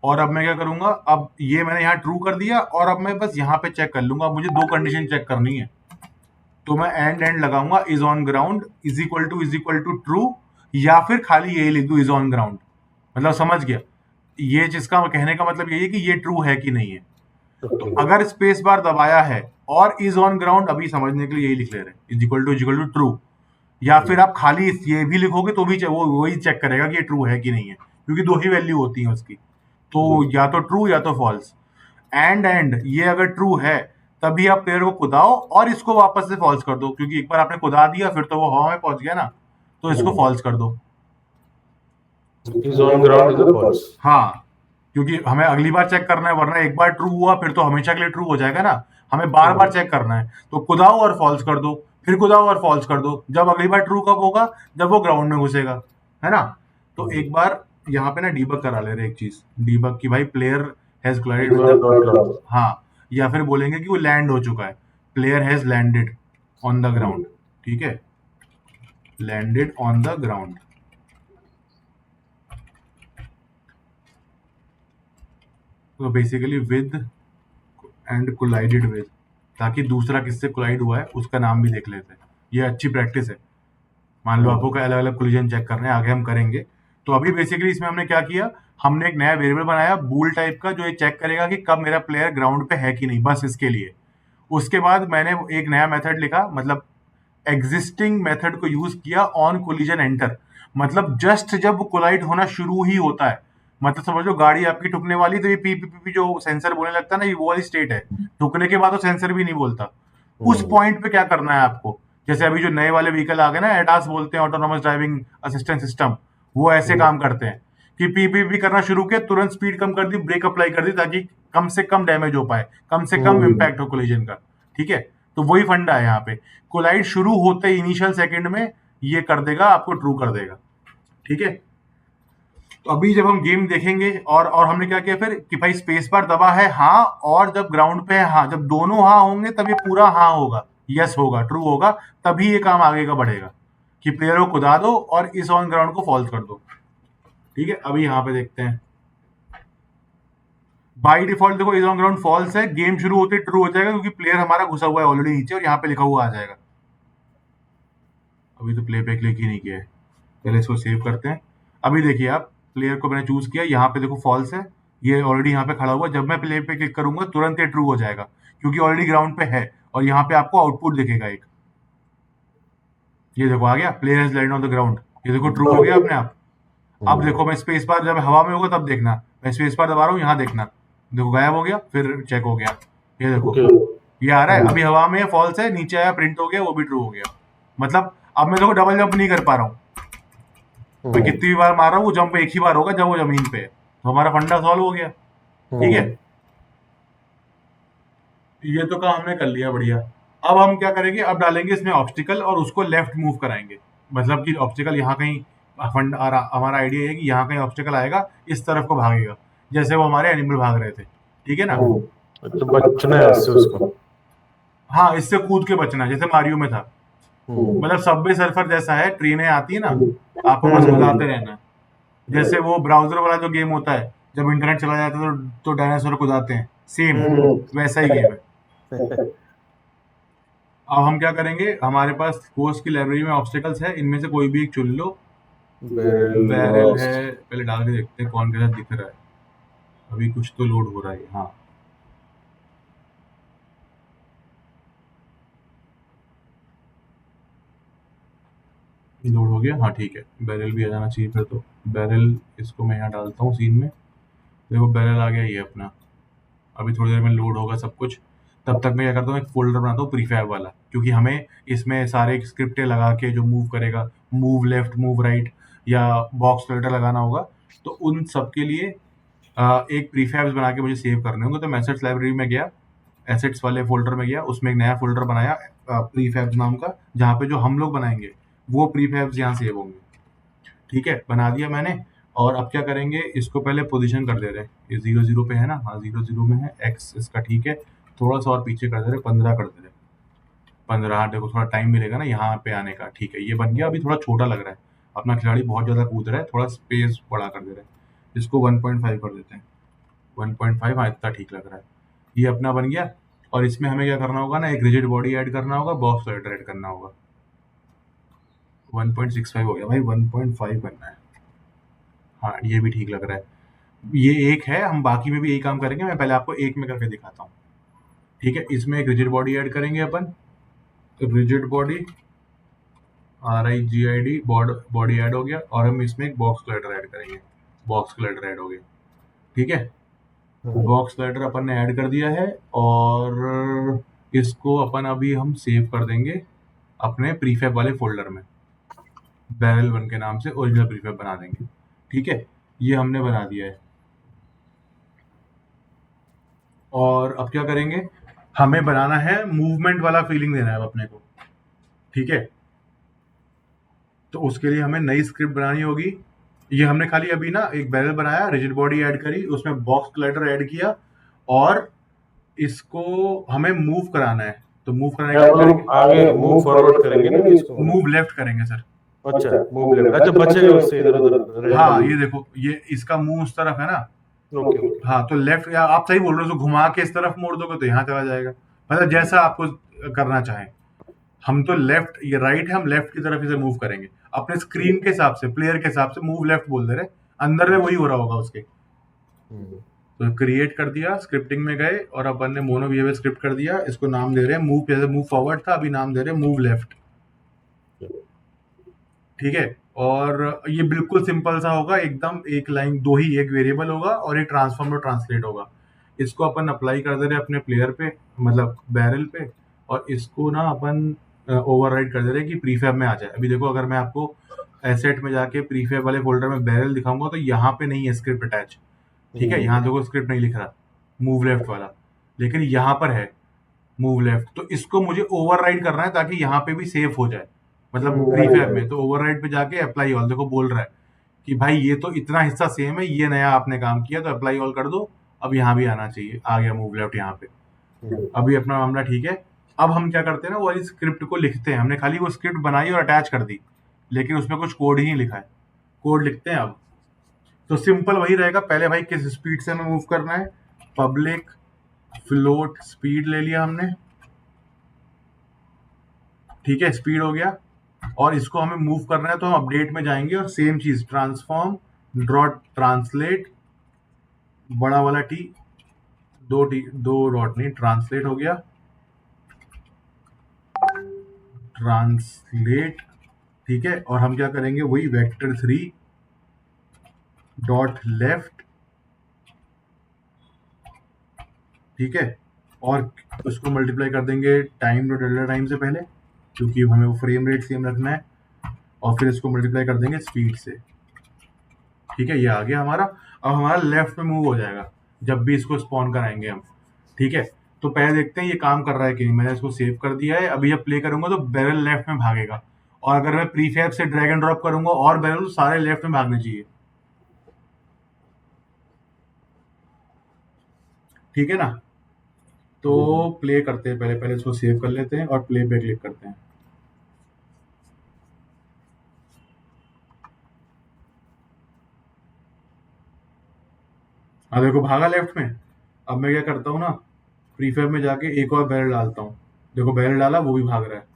और अब मैं क्या करूंगा, अब ये मैंने यहाँ ट्रू कर दिया और अब मैं बस यहाँ पे चेक कर लूंगा, मुझे दो कंडीशन चेक करनी है। तो मैं एंड लगाऊंगा is on ground is equal to true, या फिर खाली यही लिख दू इज ऑन ग्राउंड। मतलब समझ गया, ये जिसका कहने का मतलब यही है कि ये ट्रू है कि नहीं है। तो अगर स्पेस बार दबाया है और इज ऑन ग्राउंड, अभी समझने के लिए यही लिख ले रहे हैं इज इक्वल टू ट्रू, या फिर आप खाली ये भी लिखोगे तो भी वो वही चेक करेगा कि ये ट्रू है कि नहीं है, क्योंकि दो ही वैल्यू होती है उसकी। तो या तो ट्रू या तो फॉल्स। एंड ये अगर ट्रू है तभी आप प्लेयर को कुदाओ और इसको वापस से फॉल्स कर दो, क्योंकि एक बार आपने कुदा दिया फिर तो वो हवा में पहुंच गया ना, तो इसको फॉल्स कर दो। Is on ground is false. हाँ, क्योंकि हमें अगली बार चेक करना है, वरना एक बार ट्रू हुआ फिर तो हमेशा के लिए ट्रू हो जाएगा ना। हमें बार बार चेक करना है, तो कुदाओ और फॉल्स कर दो, फिर कुदाओ और फॉल्स कर दो। जब अगली बार ट्रू कब होगा? जब वो ग्राउंड में घुसेगा, है ना। तो एक बार यहाँ पे ना डीबग करा ले रहे एक चीज, डीबग की भाई प्लेयर हैज क्लाइडेड विद, हाँ, या फिर बोलेंगे कि वो लैंड हो चुका है, player has landed on the ground, ठीक है, लैंडेड ऑन द ग्राउंड। तो basically with and collided with, ताकि दूसरा किससे कोलाइड हुआ है उसका नाम भी देख लेते हैं। ये अच्छी प्रैक्टिस है। मान लो आपको अलग अलग कोलिजन चेक करने हैं, आगे हम करेंगे। तो अभी बेसिकली इसमें हमने क्या किया, हमने एक नया वेरिएबल बनाया बूल टाइप का, जो ये चेक करेगा कि कब मेरा प्लेयर ग्राउंड पे है कि नहीं, बस इसके लिए। उसके बाद मैंने एक नया मेथड लिखा, मतलब एग्जिस्टिंग मेथड को यूज किया ऑन कोलिजन एंटर, मतलब जस्ट जब कोलाइड होना शुरू ही होता है, मतलब समझ लो गाड़ी आपकी ठुकने वाली, तो ये पी पी पी पी जो सेंसर बोलने लगता है ना, ये वो वाली स्टेट है। ठुकने के बाद तो सेंसर भी नहीं बोलता। उस पॉइंट पे क्या करना है आपको, जैसे अभी जो नए वाले व्हीकल आ गए ना, एडास बोलते हैं, ऑटोनोमस ड्राइविंग असिस्टेंट सिस्टम, वो ऐसे काम करते हैं कि पी पी पी करना शुरू किया, तुरंत स्पीड कम कर दी, ब्रेक अप्लाई कर दी, ताकि कम से कम डैमेज हो पाए, कम से कम इम्पैक्ट हो कोलिजन का, ठीक है। तो वही फंडा है यहाँ पे, कोलाइड शुरू होते ही इनिशियल सेकंड में ये कर देगा, आपको ट्रू कर देगा, ठीक है। तो अभी जब हम गेम देखेंगे और हमने क्या किया फिर कि भाई स्पेस बार दबा है हाँ, और जब ग्राउंड पे है हाँ, जब दोनों हाँ होंगे तब ये पूरा हाँ होगा, यस होगा, ट्रू होगा, तभी ये काम आगे का बढ़ेगा कि प्लेयर को कुदा दो और इस ऑन ग्राउंड को फॉल्स कर दो, ठीक है। अभी यहाँ पे देखते हैं, बाई डिफॉल्ट देखो इज ऑन ग्राउंड फॉल्स है, गेम शुरू होते ट्रू हो जाएगा क्योंकि प्लेयर हमारा घुसा हुआ है ऑलरेडी नीचे और यहाँ पे लिखा हुआ आ जाएगा। अभी तो प्ले पे क्लिक ही नहीं किया है, पहले इसको सेव करते हैं। अभी देखिए आप, प्लेयर को मैंने चूज किया, यहाँ पे देखो फॉल्स है, ये ऑलरेडी यहाँ पे खड़ा हुआ, जब मैं प्ले पे क्लिक करूंगा तुरंत ये ट्रू हो जाएगा क्योंकि ऑलरेडी ग्राउंड पे है, और यहाँ पे आपको आउटपुट दिखेगा एक, ये देखो आ गया, player has landed on the ground, ये देखो ट्रू हो गया अपने आप। अब देखो मैं स्पेस बार जब हवा में होगा तब देखना, मैं स्पेस बार दबा रहा हूँ, यहाँ देखना, देखो गायब हो गया, फिर चेक हो गया, ये देखो ये आ रहा है, अभी हवा में फॉल्स है, नीचे आया प्रिंट हो गया, वो भी ट्रू हो गया। मतलब अब मैं देखो डबल जंप नहीं कर पा रहा हूँ, मैं कितनी बार मार रहा हूँ, वो जंप एक ही बार होगा जब वो जमीन पे है, तो हमारा फंडा सॉल्व हो गया, ठीक है। ये तो काम हमने कर लिया, बढ़िया। अब हम क्या करेंगे, अब डालेंगे इसमें ऑब्स्टिकल और उसको लेफ्ट मूव कराएंगे, मतलब कि ऑब्स्टिकल यहाँ कहीं फंड हमारा आइडिया है कि यहाँ कहीं ऑब्स्टिकल आएगा, इस तरफ को भागेगा, जैसे वो हमारे एनिमल भाग रहे थे, ठीक है ना। तो बचना है इससे उसको, हाँ, इससे कूद के बचना, जैसे मारियो में था, मतलब सबवे सर्फर जैसा है, ट्रेनें आती है ना, आपको बस बुलाते रहना, जैसे वो ब्राउजर वाला जो गेम होता है, जब इंटरनेट चला जाता है तो डायनासोर कुदाते हैं, सेम वैसा ही गेम है। अब हम क्या करेंगे, हमारे पास कोर्स की लाइब्रेरी में ऑब्स्टिकल्स है, इनमें से कोई भी एक चुन लो। बैरल है, पहले डाल के देखते हैं कौन कैसा दिख रहा है, अभी कुछ तो लोड हो रहा है, हाँ लोड हो गया, हाँ ठीक है, बैरल भी आ जाना चाहिए फिर तो। बैरल इसको मैं यहाँ डालता हूँ सीन में, देखो बैरल आ गया ये अपना, अभी थोड़ी देर में लोड होगा सब कुछ, तब तक मैं क्या करता हूँ, एक फोल्डर बनाता हूँ प्रीफैब वाला, क्योंकि हमें इसमें सारे स्क्रिप्टें लगा के जो मूव करेगा, मूव लेफ्ट मूव राइट या बॉक्स फिल्टर लगाना होगा, तो उन सब के लिए एक प्रीफैब्स बना के मुझे सेव करने होंगे। तो मैसेज लाइब्रेरी में गया, एसेट्स वाले फोल्डर में गया, उसमें एक नया फोल्डर बनाया प्रीफैब्स नाम का, जहाँ पे जो हम लोग बनाएंगे वो प्रीफैब्स यहाँ सेव होंगे। ठीक है, बना दिया मैंने। और अब क्या करेंगे, इसको पहले पोजीशन कर दे रहे हैं, ये 0 0 पे है ना, हाँ 0 0 में है, एक्स इसका ठीक है, थोड़ा सा और पीछे कर दे रहे, 15 कर दे रहे, 15। देखो थोड़ा टाइम मिलेगा ना यहाँ पे आने का। ठीक है, ये बन गया। अभी थोड़ा छोटा लग रहा है, अपना खिलाड़ी बहुत ज़्यादा कूद रहा है, थोड़ा स्पेस बड़ा कर दे रहे हैं, इसको 1.5 कर देते हैं, 1.5, हाँ इतना ठीक लग रहा है। ये अपना बन गया। और इसमें हमें क्या करना होगा ना, एक रिजिड बॉडी ऐड करना होगा, बॉक्स स्लाइडर ऐड करना होगा। 1.65 हो गया भाई, 1.5 बनना है। हाँ ये भी ठीक लग रहा है। ये एक है, हम बाकी में भी यही काम करेंगे, मैं पहले आपको एक में करके दिखाता हूँ। ठीक है, इसमें एक रिजिड बॉडी ऐड करेंगे अपन, rigid body RIGID body add हो गया, और हम इसमें एक बॉक्स स्लाइडर ऐड करेंगे, बॉक्स स्लाइडर ऐड हो गया। ठीक है, बॉक्स स्लाइडर अपन ने ऐड कर दिया है, और इसको अपन अभी हम सेव कर देंगे अपने प्रीफैब वाले फोल्डर में, बैरल वन के नाम से ओरिजिनल प्रीफैब बना देंगे। ठीक है, ये हमने बना दिया है। और अब क्या करेंगे, हमें बनाना है मूवमेंट वाला फीलिंग देना है अब अपने को। ठीक है, तो उसके लिए हमें नई स्क्रिप्ट बनानी होगी। ये हमने खाली अभी ना एक बैरल बनाया, रिजिड बॉडी ऐड करी, उसमें बॉक्स ग्लाइडर ऐड किया, और इसको हमें मूव कराना है। तो मूव कराने क्या के लिए मतलब आगे मूव फॉरवर्ड करेंगे ना इसको? मूव लेफ्ट करेंगे सर। अच्छा मूव लेफ्ट, अच्छा बचेगा उससे इधर उधर। हाँ ये देखो, ये इसका मुंह उस तरफ है ना, ओके ओके। हाँ तो लेफ्ट, या आप सही बोल रहे हो, तो घुमा के इस तरफ मोड़ दोगे तो यहाँ चला जाएगा, मतलब जैसा आपको करना चाहे। हम तो लेफ्ट, ये राइट है, हम लेफ्ट की तरफ इसे मूव करेंगे अपने स्क्रीन के हिसाब से, प्लेयर के हिसाब से मूव लेफ्ट बोल दे रहे, अंदर में वही हो रहा होगा उसके। तो क्रिएट कर दिया, स्क्रिप्टिंग में गए, और अपन ने मोनो बिहेवियर स्क्रिप्ट कर दिया, इसको नाम दे रहे हैं मूव, जैसे मूव फॉरवर्ड था, अभी नाम दे रहे हैं मूव लेफ्ट। ठीक है, और ये बिल्कुल सिंपल सा होगा एकदम, एक लाइन, दो ही, एक वेरिएबल होगा और एक ट्रांसफॉर्म और ट्रांसलेट होगा। इसको अपन अप्लाई कर दे रहे हैं अपने प्लेयर पे, मतलब बैरल पे, और इसको ना अपन ओवरराइड कर दे रहे हैं कि प्रीफैब में आ जाए। अभी देखो, अगर मैं आपको एसेट में जाके प्रीफैब वाले फोल्डर में बैरल दिखाऊंगा तो यहाँ पे नहीं है स्क्रिप्ट अटैच। ठीक है, यहाँ देखो स्क्रिप्ट नहीं लिख रहा मूव लेफ्ट वाला, लेकिन यहाँ पर है मूव लेफ्ट। तो इसको मुझे ओवरराइड करना है ताकि यहाँ पे भी सेव हो जाए, मतलब प्रीफैब में। तो ओवरराइड पे जाके अप्लाई ऑल, देखो बोल रहा है कि भाई ये तो इतना हिस्सा सेम है, ये नया आपने काम किया, तो अप्लाई ऑल कर दो। अब यहाँ भी आना चाहिए, आ गया मूव लेफ्ट यहाँ पे। अभी अपना मामला ठीक है। अब हम क्या करते हैं ना, वो वाली स्क्रिप्ट को लिखते हैं। हमने खाली वो स्क्रिप्ट बनाई और अटैच कर दी, लेकिन उसमें कुछ कोड ही नहीं लिखा है। कोड लिखते हैं अब। तो सिंपल वही रहेगा, पहले भाई किस स्पीड से हमें मूव करना है, पब्लिक फ्लोट स्पीड ले लिया हमने। ठीक है, स्पीड हो गया, और इसको हमें मूव करना है तो हम अपडेट में जाएंगे और सेम चीज, ट्रांसफॉर्म डॉट ट्रांसलेट, बड़ा वाला टी, दो डॉट नहीं, ट्रांसलेट हो गया, ट्रांसलेट। ठीक है, और हम क्या करेंगे, वही वेक्टर 3 डॉट लेफ्ट। ठीक है, और उसको मल्टीप्लाई कर देंगे टाइम डॉट डेल्टा टाइम से पहले, क्योंकि हमें वो फ्रेम रेट सेम रखना है, और फिर इसको मल्टीप्लाई कर देंगे स्पीड से। ठीक है, ये आ गया हमारा। अब हमारा लेफ्ट में मूव हो जाएगा जब भी इसको स्पॉन कराएंगे हम। ठीक है, तो पहले देखते हैं ये काम कर रहा है कि नहीं। मैंने इसको सेव कर दिया है, अभी जब प्ले करूंगा तो बैरल लेफ्ट में भागेगा, और अगर मैं प्रीफैब से ड्रैग एंड ड्रॉप करूंगा और बैरल, तो सारे लेफ्ट में भागने चाहिए। ठीक है ना, तो प्ले करते हैं, पहले इसको सेव कर लेते हैं और प्ले पे क्लिक करते हैं। अब देखो भागा लेफ्ट में। अब मैं क्या करता हूँ ना, प्रीफैब में जाके एक और बैरल डालता हूँ। देखो बैरल डाला, वो भी भाग रहा है।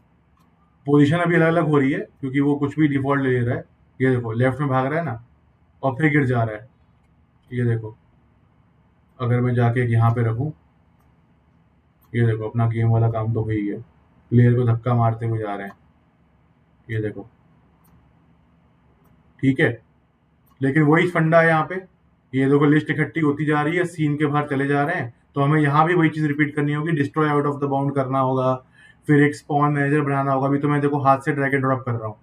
पोजीशन अभी अलग अलग हो रही है क्योंकि वो कुछ भी डिफॉल्ट ले रहा है। ये देखो लेफ्ट में भाग रहा है ना, और फिर गिर जा रहा है। ये देखो, अगर मैं जाके यहाँ पे रखूँ, ये देखो अपना गेम वाला काम तो वही है, प्लेयर को धक्का मारते हुए जा रहे हैं। ये देखो, ठीक है, लेकिन वही फंडा है यहाँ पे। ये देखो लिस्ट इकट्ठी होती जा रही है, सीन के बाहर चले जा रहे हैं, तो हमें यहाँ भी वही चीज रिपीट करनी होगी, destroy out of the bound करना होगा, फिर एक स्पॉन मैनेजर बनाना होगा। अभी तो मैं देखो हाथ से ड्रैग एंड ड्रॉप कर रहा हूँ।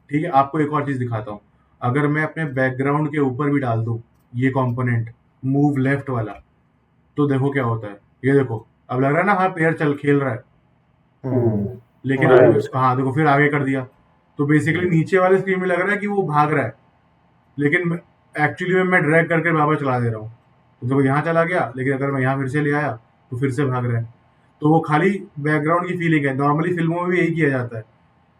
ठीक है, आपको एक और चीज दिखाता हूँ। अगर मैं अपने बैकग्राउंड के ऊपर भी डाल दूँ ये कंपोनेंट मूव लेफ्ट वाला, तो देखो क्या होता है। ये देखो अब लग रहा है ना, हाँ प्लेयर चल खेल रहा है, लेकिन राइट। हाँ देखो फिर आगे कर दिया। तो बेसिकली नीचे वाले स्क्रीन में लग रहा है कि वो भाग रहा है, लेकिन एक्चुअली में मैं ड्रैग करके वापस चला दे रहा हूँ। तो देखो यहाँ चला गया, लेकिन अगर मैं यहाँ फिर से ले आया तो फिर से भाग रहा है। तो वो खाली बैकग्राउंड की फीलिंग है। नॉर्मली फिल्मों में भी यही किया जाता है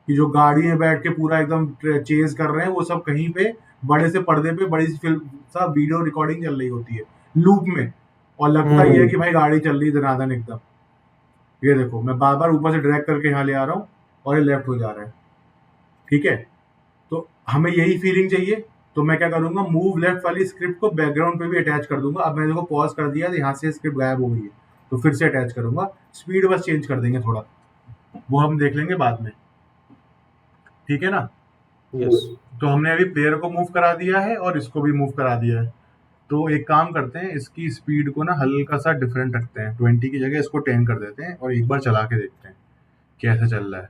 कि जो गाड़ी में बैठ के पूरा एकदम चेज कर रहे हैं, वो सब कहीं पे बड़े से पर्दे पे बड़ी सी फिल्म सा वीडियो रिकॉर्डिंग चल रही होती है लूप में, और लगता ही है कि भाई गाड़ी चल रही है दनादन एकदम। ये देखो मैं बार बार ऊपर से ड्रैग करके यहाँ ले आ रहा हूँ और ये लेफ्ट हो जा रहा है, ठीक है। तो हमें यही फीलिंग चाहिए, तो मैं क्या करूंगा, मूव लेफ्ट वाली स्क्रिप्ट को बैकग्राउंड पे भी अटैच कर दूंगा। अब मैंने देखो पॉज कर दिया, यहाँ से स्क्रिप्ट गायब हो गई है, तो फिर से अटैच करूंगा। स्पीड बस चेंज कर देंगे थोड़ा, वो हम देख लेंगे बाद में, ठीक है ना। यस। तो हमने अभी प्लेयर को मूव करा दिया है और इसको भी मूव करा दिया है। तो एक काम करते हैं, इसकी स्पीड को ना हल्का सा डिफरेंट रखते हैं, 20 की जगह इसको 10 कर देते हैं और एक बार चला के देखते हैं कैसे चल रहा है।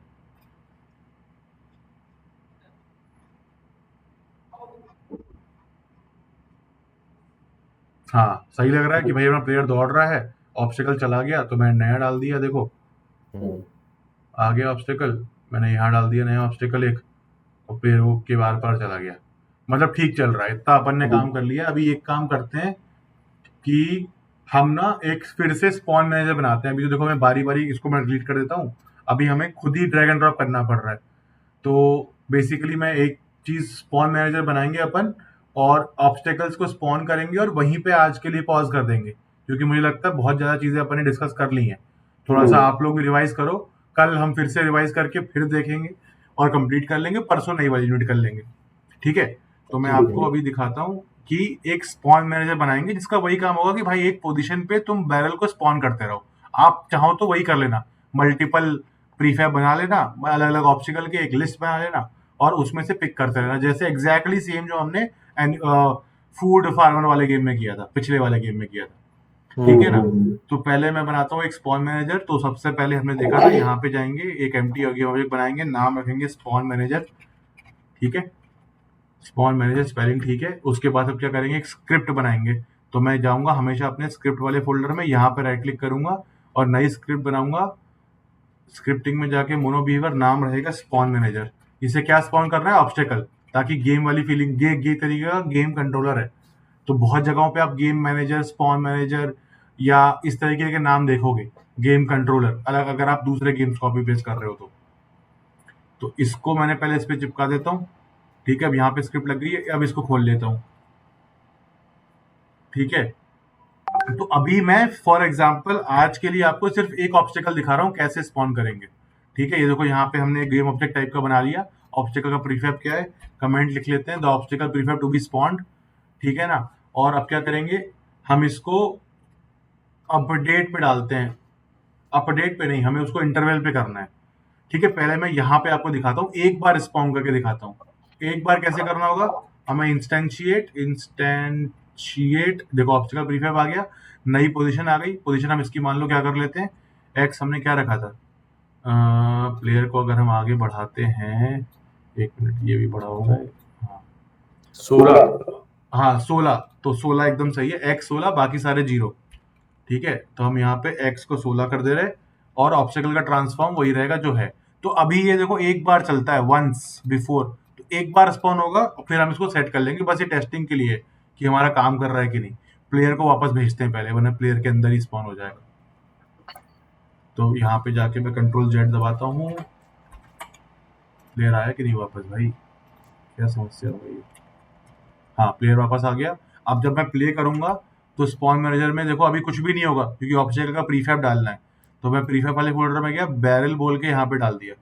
हाँ सही लग रहा है कि भाई अपना प्लेयर दौड़ रहा है, ऑब्स्टिकल चला गया तो मैंने नया डाल दिया, देखो आ गया ऑब्स्टिकल, मैंने यहाँ डाल दिया नया ऑब्स्टिकल एक, और प्लेयर वो के बार पार चला गया। मतलब ठीक चल रहा है, इतना अपन ने काम कर लिया। अभी एक काम करते हैं कि हम ना एक फिर से स्पॉन मैनेजर बनाते हैं। अभी तो देखो मैं बारी बारी इसको मैं डिलीट कर देता हूँ, अभी हमें खुद ही ड्रैग एंड ड्रॉप करना पड़ रहा है। तो बेसिकली मैं एक चीज स्पॉन मैनेजर बनाएंगे अपन, और ऑब्स्टेकल्स को स्पॉन करेंगे और वहीं पे आज के लिए पॉज कर देंगे, क्योंकि मुझे लगता है बहुत ज्यादा चीजें अपन ने डिस्कस कर ली हैं। थोड़ा सा आप लोग भी रिवाइज करो, कल हम फिर से रिवाइज करके फिर देखेंगे और कंप्लीट कर लेंगे, परसों नई वाली यूनिट कर लेंगे, ठीक है। तो मैं आपको अभी दिखाता हूँ कि एक स्पॉन मैनेजर बनाएंगे जिसका वही काम होगा कि भाई एक पोजीशन पे तुम बैरल को स्पॉन करते रहो। आप चाहो तो वही कर लेना, मल्टीपल प्रीफैब बना लेना, अलग अलग ऑब्स्टिकल की एक लिस्ट बना लेना और उसमें से पिक करते रहना, जैसे एग्जैक्टली सेम जो हमने फूड फार्मर वाले गेम में किया था, पिछले वाले गेम में किया था, ठीक है ना। तो पहले मैं बनाता हूँ एक स्पॉन मैनेजर। तो सबसे पहले हमने देखा था, यहाँ पे जाएंगे, एक एम्प्टी ऑब्जेक्ट बनाएंगे, नाम रखेंगे स्पॉन मैनेजर, ठीक है। स्पॉन मैनेजर स्पेलिंग ठीक है। उसके बाद अब क्या करेंगे, एक स्क्रिप्ट बनाएंगे। तो मैं जाऊंगा हमेशा अपने स्क्रिप्ट वाले फोल्डर में, यहाँ पे राइट क्लिक करूंगा और नई स्क्रिप्ट बनाऊंगा। स्क्रिप्टिंग में जाके मोनोबिहेवियर, नाम रहेगा स्पॉन मैनेजर। इसे क्या स्पॉन करना है, ऑब्स्टेकल, ताकि गेम वाली फीलिंग, गे तरीके का गेम कंट्रोलर है। तो बहुत जगहों पे आप गेम मैनेजर, स्पॉन मैनेजर या इस तरीके के नाम देखोगे, गेम कंट्रोलर अलग, अगर आप दूसरे गेम्स कॉपी पेस्ट कर रहे हो तो इसको मैंने पहले इस पे चिपका देता हूँ, ठीक है। अब यहाँ पे स्क्रिप्ट लग गई है, अब इसको खोल लेता हूँ, ठीक है। तो अभी मैं फॉर एग्जांपल आज के लिए आपको सिर्फ एक ऑब्स्टेकल दिखा रहा हूँ कैसे स्पॉन करेंगे, ठीक है। ये देखो यहाँ पे हमने गेम ऑब्जेक्ट टाइप का बना लिया। ऑब्स्टेकल का प्रीफैब क्या है, कमेंट लिख लेते हैं, the obstacle prefab to be spawned, ठीक है ना। और अब क्या करेंगे, हम इसको अपडेट पे डालते हैं, अपडेट पे नहीं, हमें उसको इंटरवल पे करना है, ठीक है। पहले मैं यहाँ पे आपको दिखाता हूँ, एक बार स्पॉन करके दिखाता हूँ। एक बार कैसे करना होगा, हमें इंस्टेंशिएट, देखो ऑब्स्टिकल प्रीफैब आ गया, नई पोजीशन आ गई। पोजीशन हम इसकी मान लो क्या कर लेते हैं, एक्स हमने क्या रखा था, प्लेयर को अगर हम आगे बढ़ाते हैं, एक मिनट ये भी बढ़ाऊंगा, हाँ 16। हाँ 16, तो 16 एकदम सही है, एक्स 16 बाकी सारे जीरो, ठीक है। तो हम यहाँ पे x को 16 कर दे रहे हैं और ऑब्स्टेकल का ट्रांसफॉर्म वही रहेगा जो है। तो अभी ये देखो एक बार चलता है, वंस बिफोर, तो एक बार स्पॉन होगा और फिर हम इसको सेट कर लेंगे, बस ये टेस्टिंग के लिए कि हमारा काम कर रहा है कि नहीं। प्लेयर को वापस भेजते हैं पहले, वरना प्लेयर के अंदर ही स्पॉन हो जाएगा। तो यहाँ पे जाके मैं कंट्रोल जेड दबाता हूँ, प्लेयर आया कि नहीं वापस, भाई क्या समस्या हो गई। हाँ प्लेयर वापस आ गया। अब जब मैं प्ले करूंगा तो स्पॉन मैनेजर में देखो अभी कुछ भी नहीं होगा, क्योंकि ऑब्स्टेकल का प्रीफैब डालना है। तो मैं प्रीफैब वाले फोल्डर में गया, बैरल बोल के यहाँ पे डाल दिया,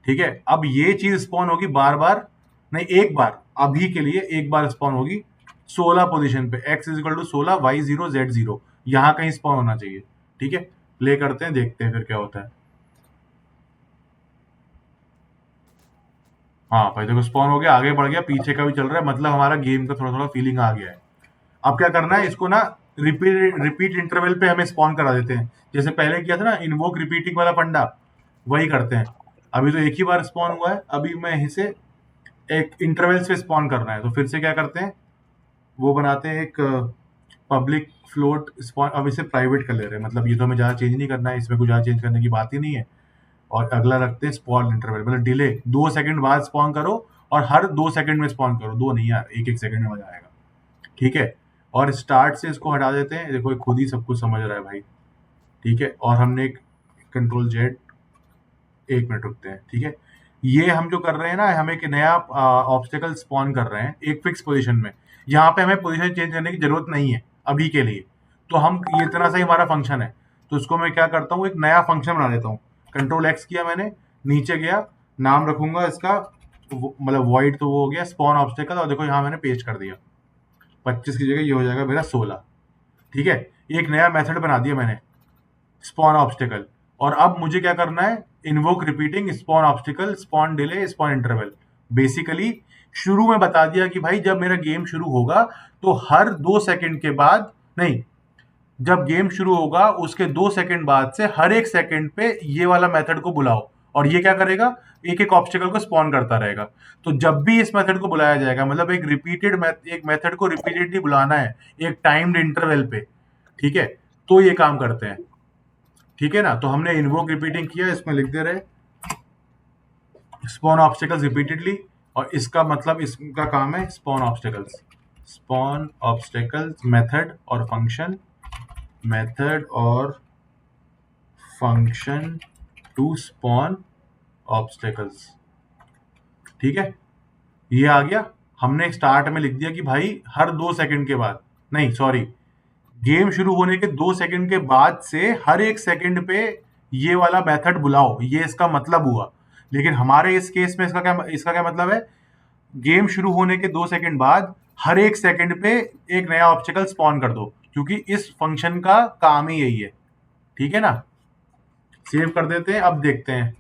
ठीक है। अब ये चीज स्पॉन होगी बार बार नहीं, एक बार, अभी के लिए एक बार स्पॉन होगी 16 पोजीशन पे, x is equal to 16, y 0 z 0, यहाँ कहीं स्पॉन होना चाहिए, ठीक है। प्ले करते हैं, देखते हैं फिर क्या होता है। हाँ भाई देखो स्पॉन हो गया, आगे बढ़ गया, पीछे का भी चल रहा है, मतलब हमारा गेम का थोड़ा थोड़ा फीलिंग आ गया है। अब क्या करना है, इसको ना रिपीट इंटरवल पे हमें स्पॉन करा देते हैं, जैसे पहले किया था ना इन्वोक रिपीटिंग वाला फंडा, वही करते हैं। अभी तो एक ही बार स्पॉन हुआ है, अभी मैं इसे एक इंटरवल से स्पॉन करना है, तो फिर से क्या करते हैं, वो बनाते हैं एक पब्लिक फ्लोट स्पॉन, अब इसे प्राइवेट कर ले रहे हैं, मतलब ये तो हमें ज़्यादा चेंज नहीं करना है, इसमें कुछ ज़्यादा चेंज करने की बात ही नहीं है। और अगला रखते हैं स्पॉन इंटरवल, मतलब डिले 2 सेकंड बाद स्पॉन करो और हर 2 सेकंड में स्पॉन करो, 2 नहीं यार, 1-1 सेकंड में मजा आएगा, ठीक है। और स्टार्ट से इसको हटा देते हैं, देखो ये खुद ही सब कुछ समझ रहा है भाई, ठीक है। और हमने एक कंट्रोल जेड, 1 मिनट रुकते हैं, ठीक है। ये हम जो कर रहे हैं ना, हम एक नया ऑब्स्टेकल स्पॉन कर रहे हैं एक फिक्स पोजीशन में। यहाँ पे हमें पोजीशन चेंज करने की जरूरत नहीं है अभी के लिए, तो हम ये इतना सा ही हमारा फंक्शन है। तो इसको मैं क्या करता हूँ, एक नया फंक्शन बना लेता हूँ। कंट्रोल एक्स किया मैंने, नीचे गया, नाम रखूंगा इसका मतलब वॉइड, तो वो हो गया स्पॉन ऑब्स्टेकल, और देखो यहाँ मैंने पेज कर दिया 25 की जगह ये हो जाएगा मेरा 16, ठीक है। एक नया मेथड बना दिया मैंने स्पॉन ऑब्स्टेकल। और अब मुझे क्या करना है, invoke repeating spawn obstacle spawn delay spawn interval. Basically शुरू में बता दिया कि भाई जब मेरा गेम शुरू होगा तो हर 2 सेकंड के बाद, नहीं, जब गेम शुरू होगा उसके 2 सेकंड बाद से हर 1 सेकंड पे ये वाला मेथड को बुलाओ, और ये क्या करेगा, एक एक ऑब्स्टिकल को स्पॉन करता रहेगा। तो जब भी इस मेथड को बुलाया जाएगा, मतलब एक रिपीटेड एक मेथड को रिपीटेडली बुलाना है एक टाइम्ड इंटरवल पे, ठीक है, तो ये काम करते हैं, ठीक है ना। तो हमने इन्वोक रिपीटिंग किया, इसमें लिख दे रहे स्पॉन ऑब्स्टिकल्स रिपीटेडली, और इसका मतलब इसका काम है spawn obstacles, spawn obstacles method और फंक्शन, मेथड और फंक्शन टू स्पॉन ऑब्स्टिकल्स, ठीक है। ये आ गया। हमने स्टार्ट में लिख दिया कि भाई हर 2 सेकंड के बाद, नहीं सॉरी, गेम शुरू होने के 2 सेकंड के बाद से हर 1 सेकंड पे ये वाला मेथड बुलाओ, ये इसका मतलब हुआ। लेकिन हमारे इस केस में इसका क्या मतलब है, गेम शुरू होने के 2 सेकंड बाद हर 1 सेकंड पे एक नया ऑब्स्टिकल स्पॉन कर दो, क्योंकि इस फंक्शन का काम ही यही है, ठीक है ना। सेव कर देते हैं, अब देखते हैं।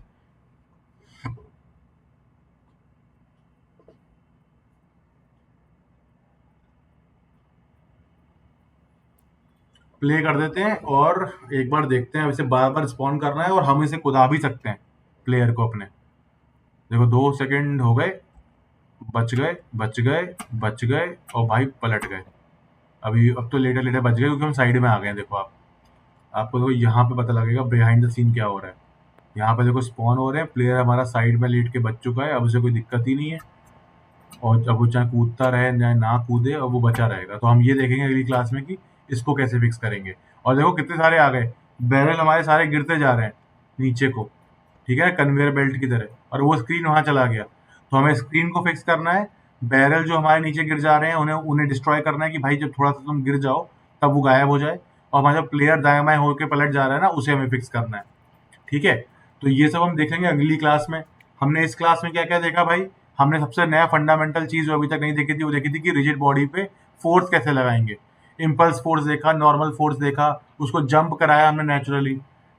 प्ले कर देते हैं और एक बार देखते हैं, अब इसे बार बार स्पॉन करना है और हम इसे कुदा भी सकते हैं प्लेयर को अपने। देखो 2 सेकंड हो गए, बच गए बच गए बच गए, और भाई पलट गए। अभी अब तो लेटर लेटर बच गए क्योंकि हम साइड में आ गए हैं। देखो आपको देखो यहाँ पे पता लगेगा बिहाइंड द सीन क्या हो रहा है। यहाँ पे देखो स्पॉन हो रहे हैं, प्लेयर हमारा साइड में लेट के बच चुका है, अब उसे कोई दिक्कत ही नहीं है, और अब वो चाहे कूदता रहे चाहे ना कूदे, और वो बचा रहेगा। तो हम ये देखेंगे अगली क्लास में कि इसको कैसे फिक्स करेंगे। और देखो कितने सारे आ गए, बैरल हमारे सारे गिरते जा रहे हैं नीचे को, ठीक है, कन्वेयर बेल्ट की तरह, और वो स्क्रीन वहां चला गया। तो हमें स्क्रीन को फिक्स करना है, बैरल जो हमारे नीचे गिर जा रहे हैं उन्हें उन्हें डिस्ट्रॉय करना है कि भाई जब थोड़ा सा तुम गिर जाओ तब वो गायब हो जाए, और हमारा जो प्लेयर दाएं बाएं होकर पलट जा रहा है ना, उसे हमें फिक्स करना है, ठीक है। तो ये सब हम देखेंगे अगली क्लास में। हमने इस क्लास में क्या क्या देखा भाई, हमने सबसे नया फंडामेंटल चीज जो अभी तक नहीं देखी थी वो देखी थी कि रिजिड बॉडी पे फोर्स कैसे लगाएंगे। इम्पल्स फोर्स देखा, नॉर्मल फोर्स देखा, उसको जंप कराया हमने नेचुरली,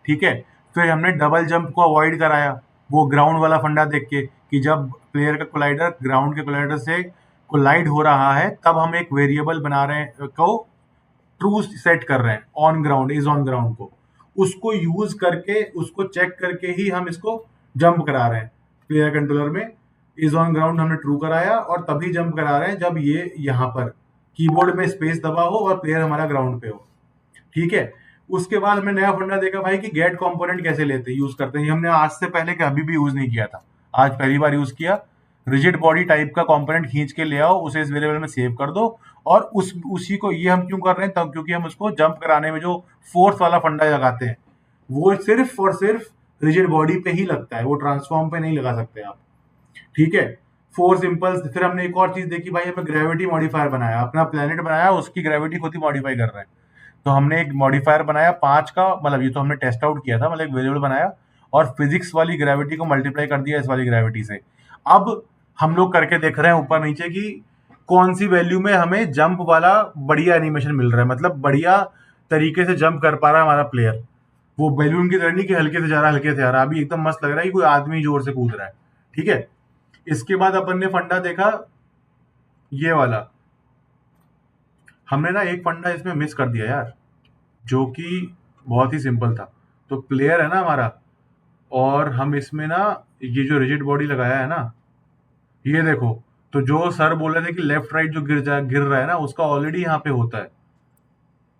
ठीक है। फिर हमने डबल जंप को अवॉइड कराया, वो ग्राउंड वाला फंडा देख के कि जब प्लेयर का कोलाइडर ग्राउंड के कोलाइडर से कोलाइड हो रहा है तब हम एक वेरिएबल बना रहे हैं को ट्रू सेट कर रहे हैं, on ground is on ground को, उसको यूज करके उसको चेक करके ही हम इसको जंप करा रहे हैं। प्लेयर कंट्रोलर में इज ऑन ग्राउंड हमने ट्रू कराया, और तभी जंप करा रहे हैं जब ये यहाँ पर कीबोर्ड में स्पेस दबा हो और प्लेयर हमारा ग्राउंड पे हो, ठीक है। उसके बाद हमने नया फंडा देखा भाई कि गेट कंपोनेंट कैसे लेते यूज करते हैं। ये हमने आज से पहले कभी भी यूज नहीं किया था, आज पहली बार यूज किया। रिजिड बॉडी टाइप का कंपोनेंट खींच के ले आओ, उसे इस वेरिएबल में सेव कर दो, और उसी को ये हम क्यों कर रहे हैं, तब क्योंकि हम उसको जंप कराने में जो फोर्स वाला फंडा लगाते हैं वो सिर्फ और सिर्फ रिजिड बॉडी पे ही लगता है, वो ट्रांसफॉर्म पे नहीं लगा सकते आप, ठीक है। फोर्स इंपल्स, फिर हमने एक और चीज देखी भाई, हमें ग्रेविटी मॉडिफायर बनाया, अपना प्लेनेट बनाया, उसकी ग्रेविटी खुद ही मॉडिफाई कर रहे हैं। तो हमने एक मॉडिफायर बनाया 5 का, मतलब ये तो हमने टेस्ट आउट किया था, मतलब एक वेरिएबल बनाया और फिजिक्स वाली ग्रेविटी को मल्टीप्लाई कर दिया इस वाली ग्रेविटी से। अब हम लोग करके देख रहे हैं ऊपर नीचे की कौन सी वैल्यू में हमें जंप वाला बढ़िया एनिमेशन मिल रहा है, मतलब बढ़िया तरीके से जंप कर पा रहा है हमारा प्लेयर। वो बैलून की तरह नहीं कि हल्के से जा रहा है हल्के से आ रहा है, अभी एकदम मस्त लग रहा है कि कोई आदमी जोर से कूद रहा है, ठीक है। इसके बाद अपन ने फंडा देखा ये वाला, हमने ना एक फंडा इसमें मिस कर दिया यार, जो कि बहुत ही सिंपल था। तो प्लेयर है ना हमारा, और हम इसमें ना ये जो रिजिड बॉडी लगाया है ना, ये देखो, तो जो सर बोल रहे थे कि लेफ्ट राइट जो गिर रहा है ना, उसका ऑलरेडी यहाँ पे होता है,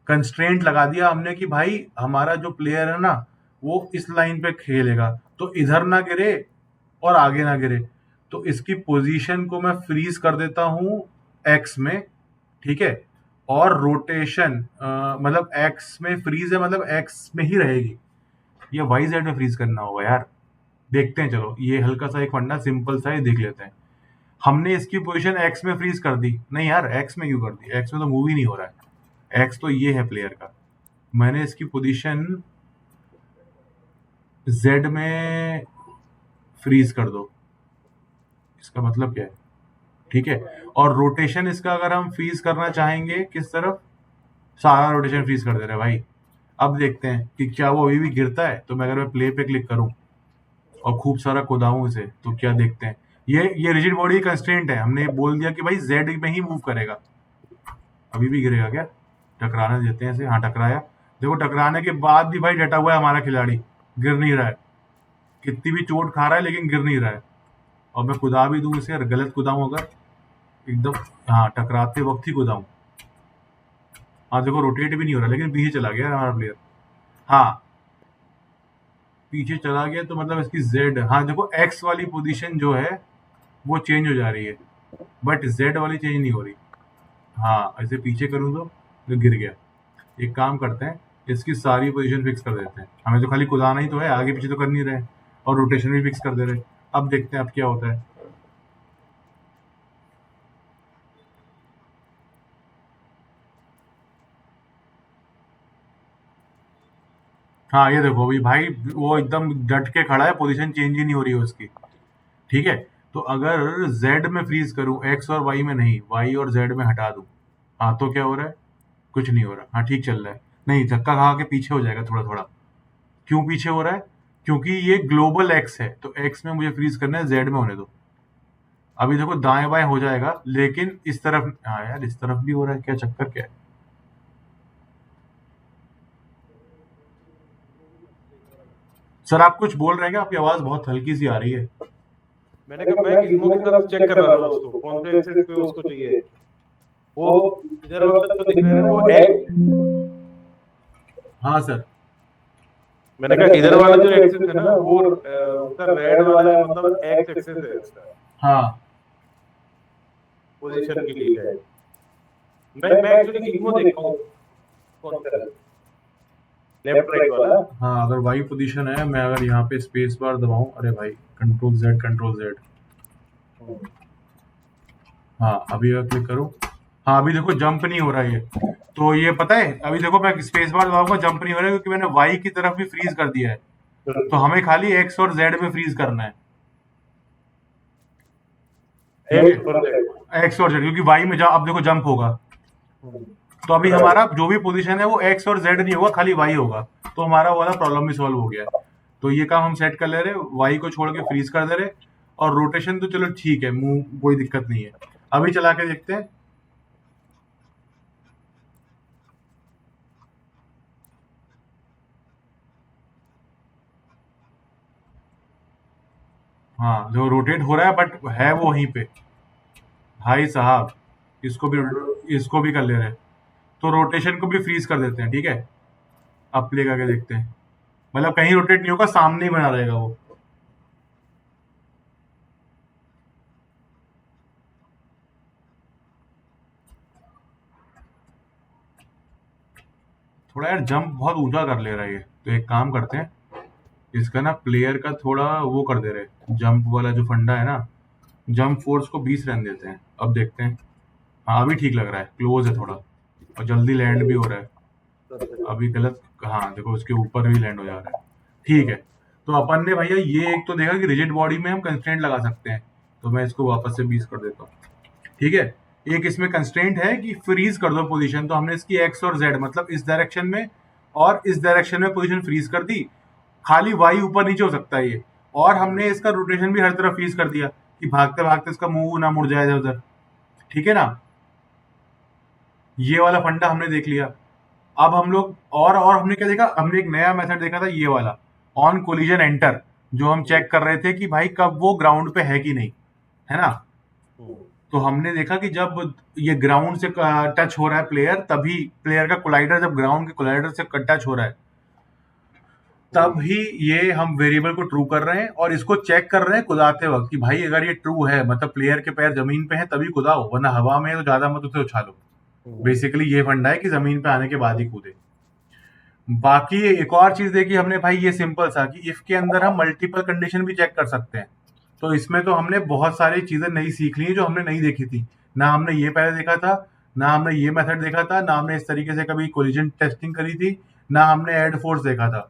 कंस्ट्रेंट लगा दिया हमने कि भाई हमारा जो प्लेयर है ना वो इस लाइन पे खेलेगा, तो इधर ना गिरे और आगे ना गिरे। तो इसकी पोजीशन को मैं फ्रीज कर देता हूँ एक्स में, ठीक है। और रोटेशन मतलब एक्स में फ्रीज है, मतलब एक्स में ही रहेगी, या वाई जेड में फ्रीज करना होगा यार। देखते हैं, चलो ये हल्का सा एक फंडा सिंपल सा ही देख लेते हैं। हमने इसकी पोजीशन एक्स में फ्रीज कर दी, नहीं यार एक्स में क्यों कर दी, एक्स में तो मूव ही नहीं हो रहा है, एक्स तो ये है प्लेयर का। मैंने इसकी पोजीशन जेड में फ्रीज कर दो, इसका मतलब क्या है, ठीक है। और रोटेशन इसका अगर हम फ्रीज करना चाहेंगे किस तरफ, सारा रोटेशन फ्रीज कर दे रहे हैं भाई। अब देखते हैं कि क्या वो अभी भी गिरता है। तो मैं अगर मैं प्ले पे क्लिक करूं और खूब सारा कुदाऊं इसे, तो क्या देखते हैं, ये रिजिड बॉडी कंस्ट्रेंट है, हमने बोल दिया कि भाई जेड में ही मूव करेगा। अभी भी गिरेगा क्या, टकराने देते हैं इसे। हाँ टकराया, देखो टकराने के बाद भी भाई डटा हुआ है हमारा खिलाड़ी, गिर नहीं रहा है, कितनी भी चोट खा रहा है लेकिन गिर नहीं रहा है। और मैं कुदा भी दूं इसे, गलत कुदाऊं अगर एकदम, हाँ टकराते वक्त ही कुदाऊं, हाँ देखो रोटेट भी नहीं हो रहा, लेकिन पीछे चला गया हमारा प्लेयर। हाँ पीछे चला गया, तो मतलब इसकी जेड, हाँ देखो एक्स वाली पोजीशन जो है वो चेंज हो जा रही है, बट जेड वाली चेंज नहीं हो रही। हाँ ऐसे पीछे करूँ तो गिर गया। एक काम करते हैं, इसकी सारी पोजीशन फिक्स कर देते हैं, हमें तो खाली कुदाना ही तो है, आगे पीछे तो कर नहीं रहे, और रोटेशन भी फिक्स कर दे रहे। अब देखते हैं अब क्या होता है। हाँ ये देखो अभी भाई वो एकदम डट के खड़ा है, पोजीशन चेंज ही नहीं हो रही है उसकी, ठीक है। तो अगर जेड में फ्रीज करूं, एक्स और वाई में नहीं, वाई और जेड में हटा दूं, हाँ तो क्या हो रहा है, कुछ नहीं हो रहा, हाँ ठीक चल रहा है। नहीं धक्का खा के पीछे हो जाएगा थोड़ा थोड़ा। क्यों पीछे हो रहा है, क्योंकि ये ग्लोबल एक्स है, तो एक्स में मुझे फ्रीज करना है, जेड में होने दो। अभी देखो दाएं बाएं हो जाएगा, लेकिन इस तरफ, हाँ यार इस तरफ भी हो रहा है, क्या चक्कर क्या है। सर आप कुछ बोल रहे हैं क्या, आपकी आवाज बहुत हल्की सी आ रही है। मैंने कहा मैं गिज्मो की तरफ चेक कर रहा था उसको, कौन से एक्सेस पे उसको चाहिए। वो इधर वाला तो दिख रहा है ना, वो एक्स। हाँ सर। मैंने कहा इधर वाला जो एक्सेस है ना वो उसका रेड वाला है, मतलब एक्स एक्सेस है उसका, हाँ पोजीशन के लिए है। मैं एक्चुअली गिज्मो देखता हूँ कौन सा है, लेफ्ट राइट वाला। हाँ अगर वाई पोजीशन है, मैं अगर यहाँ पे स्पेस बार दबाऊं, अरे भाई कंट्रोल जेड कंट्रोल जेड, हाँ अभी अगर क्लिक करूं, हाँ अभी देखो जंप नहीं हो रहा है ये, तो ये पता है अभी देखो मैं स्पेस बार दबाऊंगा जंप नहीं हो रहा है, क्योंकि मैंने वाई की तरफ भी फ्रीज कर दिया है। तो हमें खाली एक्स और जेड में फ्रीज करना है, ठीक है, एक्स और जेड, क्योंकि वाई में अब देखो जंप होगा, तो अभी हमारा जो भी पोजीशन है वो एक्स और जेड नहीं होगा, खाली वाई होगा, तो हमारा वाला प्रॉब्लम भी सॉल्व हो गया है। तो ये काम हम सेट कर ले रहे, वाई को छोड़ के फ्रीज कर दे रहे, और रोटेशन तो चलो ठीक है, मूव कोई दिक्कत नहीं है। अभी चला के देखते हैं। हाँ जो रोटेट हो रहा है, बट है वो वहीं पे, भाई साहब इसको भी कर ले रहे हैं, तो रोटेशन को भी फ्रीज कर देते हैं, ठीक है। अब प्ले करके देखते हैं, मतलब कहीं रोटेट नहीं होगा, सामने ही बना रहेगा वो। थोड़ा यार जंप बहुत ऊंचा कर ले रहा है ये, तो एक काम करते हैं, इसका ना प्लेयर का थोड़ा वो कर दे रहे, जंप वाला जो फंडा है ना, जंप फोर्स को 20 रन देते हैं। अब देखते हैं, हाँ अभी ठीक लग रहा है, क्लोज है थोड़ा, और जल्दी लैंड भी हो रहा है। अभी गलत, हाँ देखो उसके ऊपर भी लैंड हो जा रहा है, ठीक है। तो अपन ने भैया ये एक तो देखा कि रिजिड बॉडी में हम कंस्ट्रेंट लगा सकते हैं, तो मैं इसको वापस से 20 कर देता हूँ, ठीक है। एक इसमें कंस्ट्रेंट है कि फ्रीज कर दो पोजीशन, तो हमने इसकी एक्स और जेड मतलब इस डायरेक्शन में और इस डायरेक्शन में पोजीशन फ्रीज कर दी, खाली वाई ऊपर नीचे हो सकता है ये। और हमने इसका रोटेशन भी हर तरफ फ्रीज कर दिया कि भागते भागते इसका मुंह ना मुड़ जाए इधर उधर, ठीक है ना। ये वाला फंडा हमने देख लिया। अब हम लोग और हमने क्या देखा, हमने एक नया मेथड देखा था, ये वाला ऑन कोलिजन एंटर, जो हम चेक कर रहे थे कि भाई कब वो ग्राउंड पे है कि नहीं, है ना। तो हमने देखा कि जब ये ग्राउंड से टच हो रहा है प्लेयर, तभी प्लेयर का कोलाइडर जब ग्राउंड के कोलाइडर से टच हो रहा है, तब ही ये हम वेरिएबल को ट्रू कर रहे हैं और इसको चेक कर रहे हैं कुदाते वक्त कि भाई अगर ये ट्रू है, मतलब प्लेयर के पैर जमीन पे हैं तभी कुदाओ, वरना हवा में तो ज्यादा मत उसे उछालो। बेसिकली ये फंडा है कि जमीन पे आने के बाद ही कूदे। बाकी एक और चीज देखी हमने भाई, ये सिंपल सा कि इफ के अंदर हम मल्टीपल कंडीशन भी चेक कर सकते हैं। तो इसमें तो हमने बहुत सारी चीजें नई सीख ली जो हमने नहीं देखी थी। ना हमने ये पहले देखा था, ना हमने ये मेथड देखा था, ना हमने इस तरीके से कभी कोलिजन टेस्टिंग करी थी, ना हमने एड फोर्स देखा था।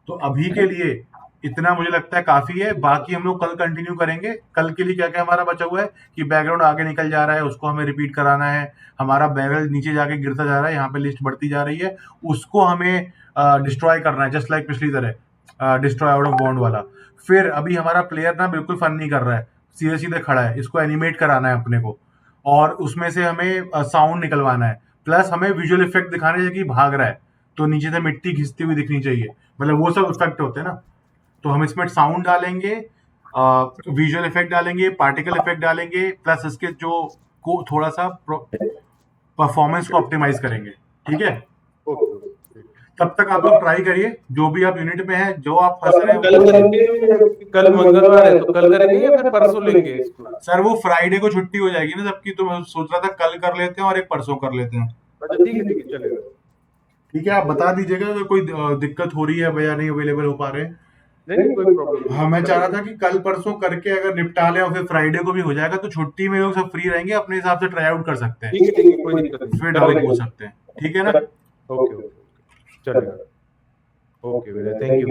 तो अभी के लिए इतना मुझे लगता है काफी है। बाकी हम लोग कल कंटिन्यू करेंगे। कल के लिए क्या क्या हमारा बचा हुआ है कि बैकग्राउंड आगे निकल जा रहा है, उसको हमें रिपीट कराना है। हमारा बैरल नीचे जाके गिरता जा रहा है, यहाँ पे लिस्ट बढ़ती जा रही है, उसको हमें डिस्ट्रॉय करना है, जस्ट लाइक पिछली तरह डिस्ट्रॉय आउट ऑफ बाउंड वाला। फिर अभी हमारा प्लेयर ना बिल्कुल फन नहीं कर रहा है, सीधे सीधे खड़ा है, इसको एनिमेट कराना है अपने को, और उसमें से हमें साउंड निकलवाना है, प्लस हमें विजुअल इफेक्ट दिखाने चाहिए कि भाग रहा है तो नीचे से मिट्टी घिसती हुई दिखनी चाहिए, मतलब वो सब इफेक्ट होते हैं ना। तो हम इसमें साउंड डालेंगे, विजुअल इफेक्ट डालेंगे, पार्टिकल इफेक्ट डालेंगे, प्लस इसके जो को थोड़ा सा परफॉर्मेंस को ऑप्टिमाइज करेंगे। ठीक है, तब तक आप लोग ट्राई करिए, जो भी आप यूनिट में है, जो आप फंस रहे कल करेंगे, कल मंगलवार है तो कल करेंगे या फिर परसों लेंगे इसको? सर वो फ्राइडे को छुट्टी हो जाएगी ना सबकी, तो मैं सोच रहा था कल कर लेते हैं और एक परसों कर लेते हैं। अच्छा ठीक है चलेगा। ठीक है, आप बता दीजिएगा अगर कोई दिक्कत हो रही है या नहीं अवेलेबल हो पा रहे हैं। नहीं कोई प्रॉब्लम। हाँ, मैं चाह रहा था कि कल परसों करके अगर निपटा लें और फिर फ्राइडे को भी हो जाएगा, तो छुट्टी में लोग सब फ्री रहेंगे, अपने हिसाब से ट्राई आउट कर सकते हैं, ठीक है कोई दिक्कत नहीं, फिर डाउट पूछ सकते हैं। ठीक है ना? ओके चलेगा। Okay thank you.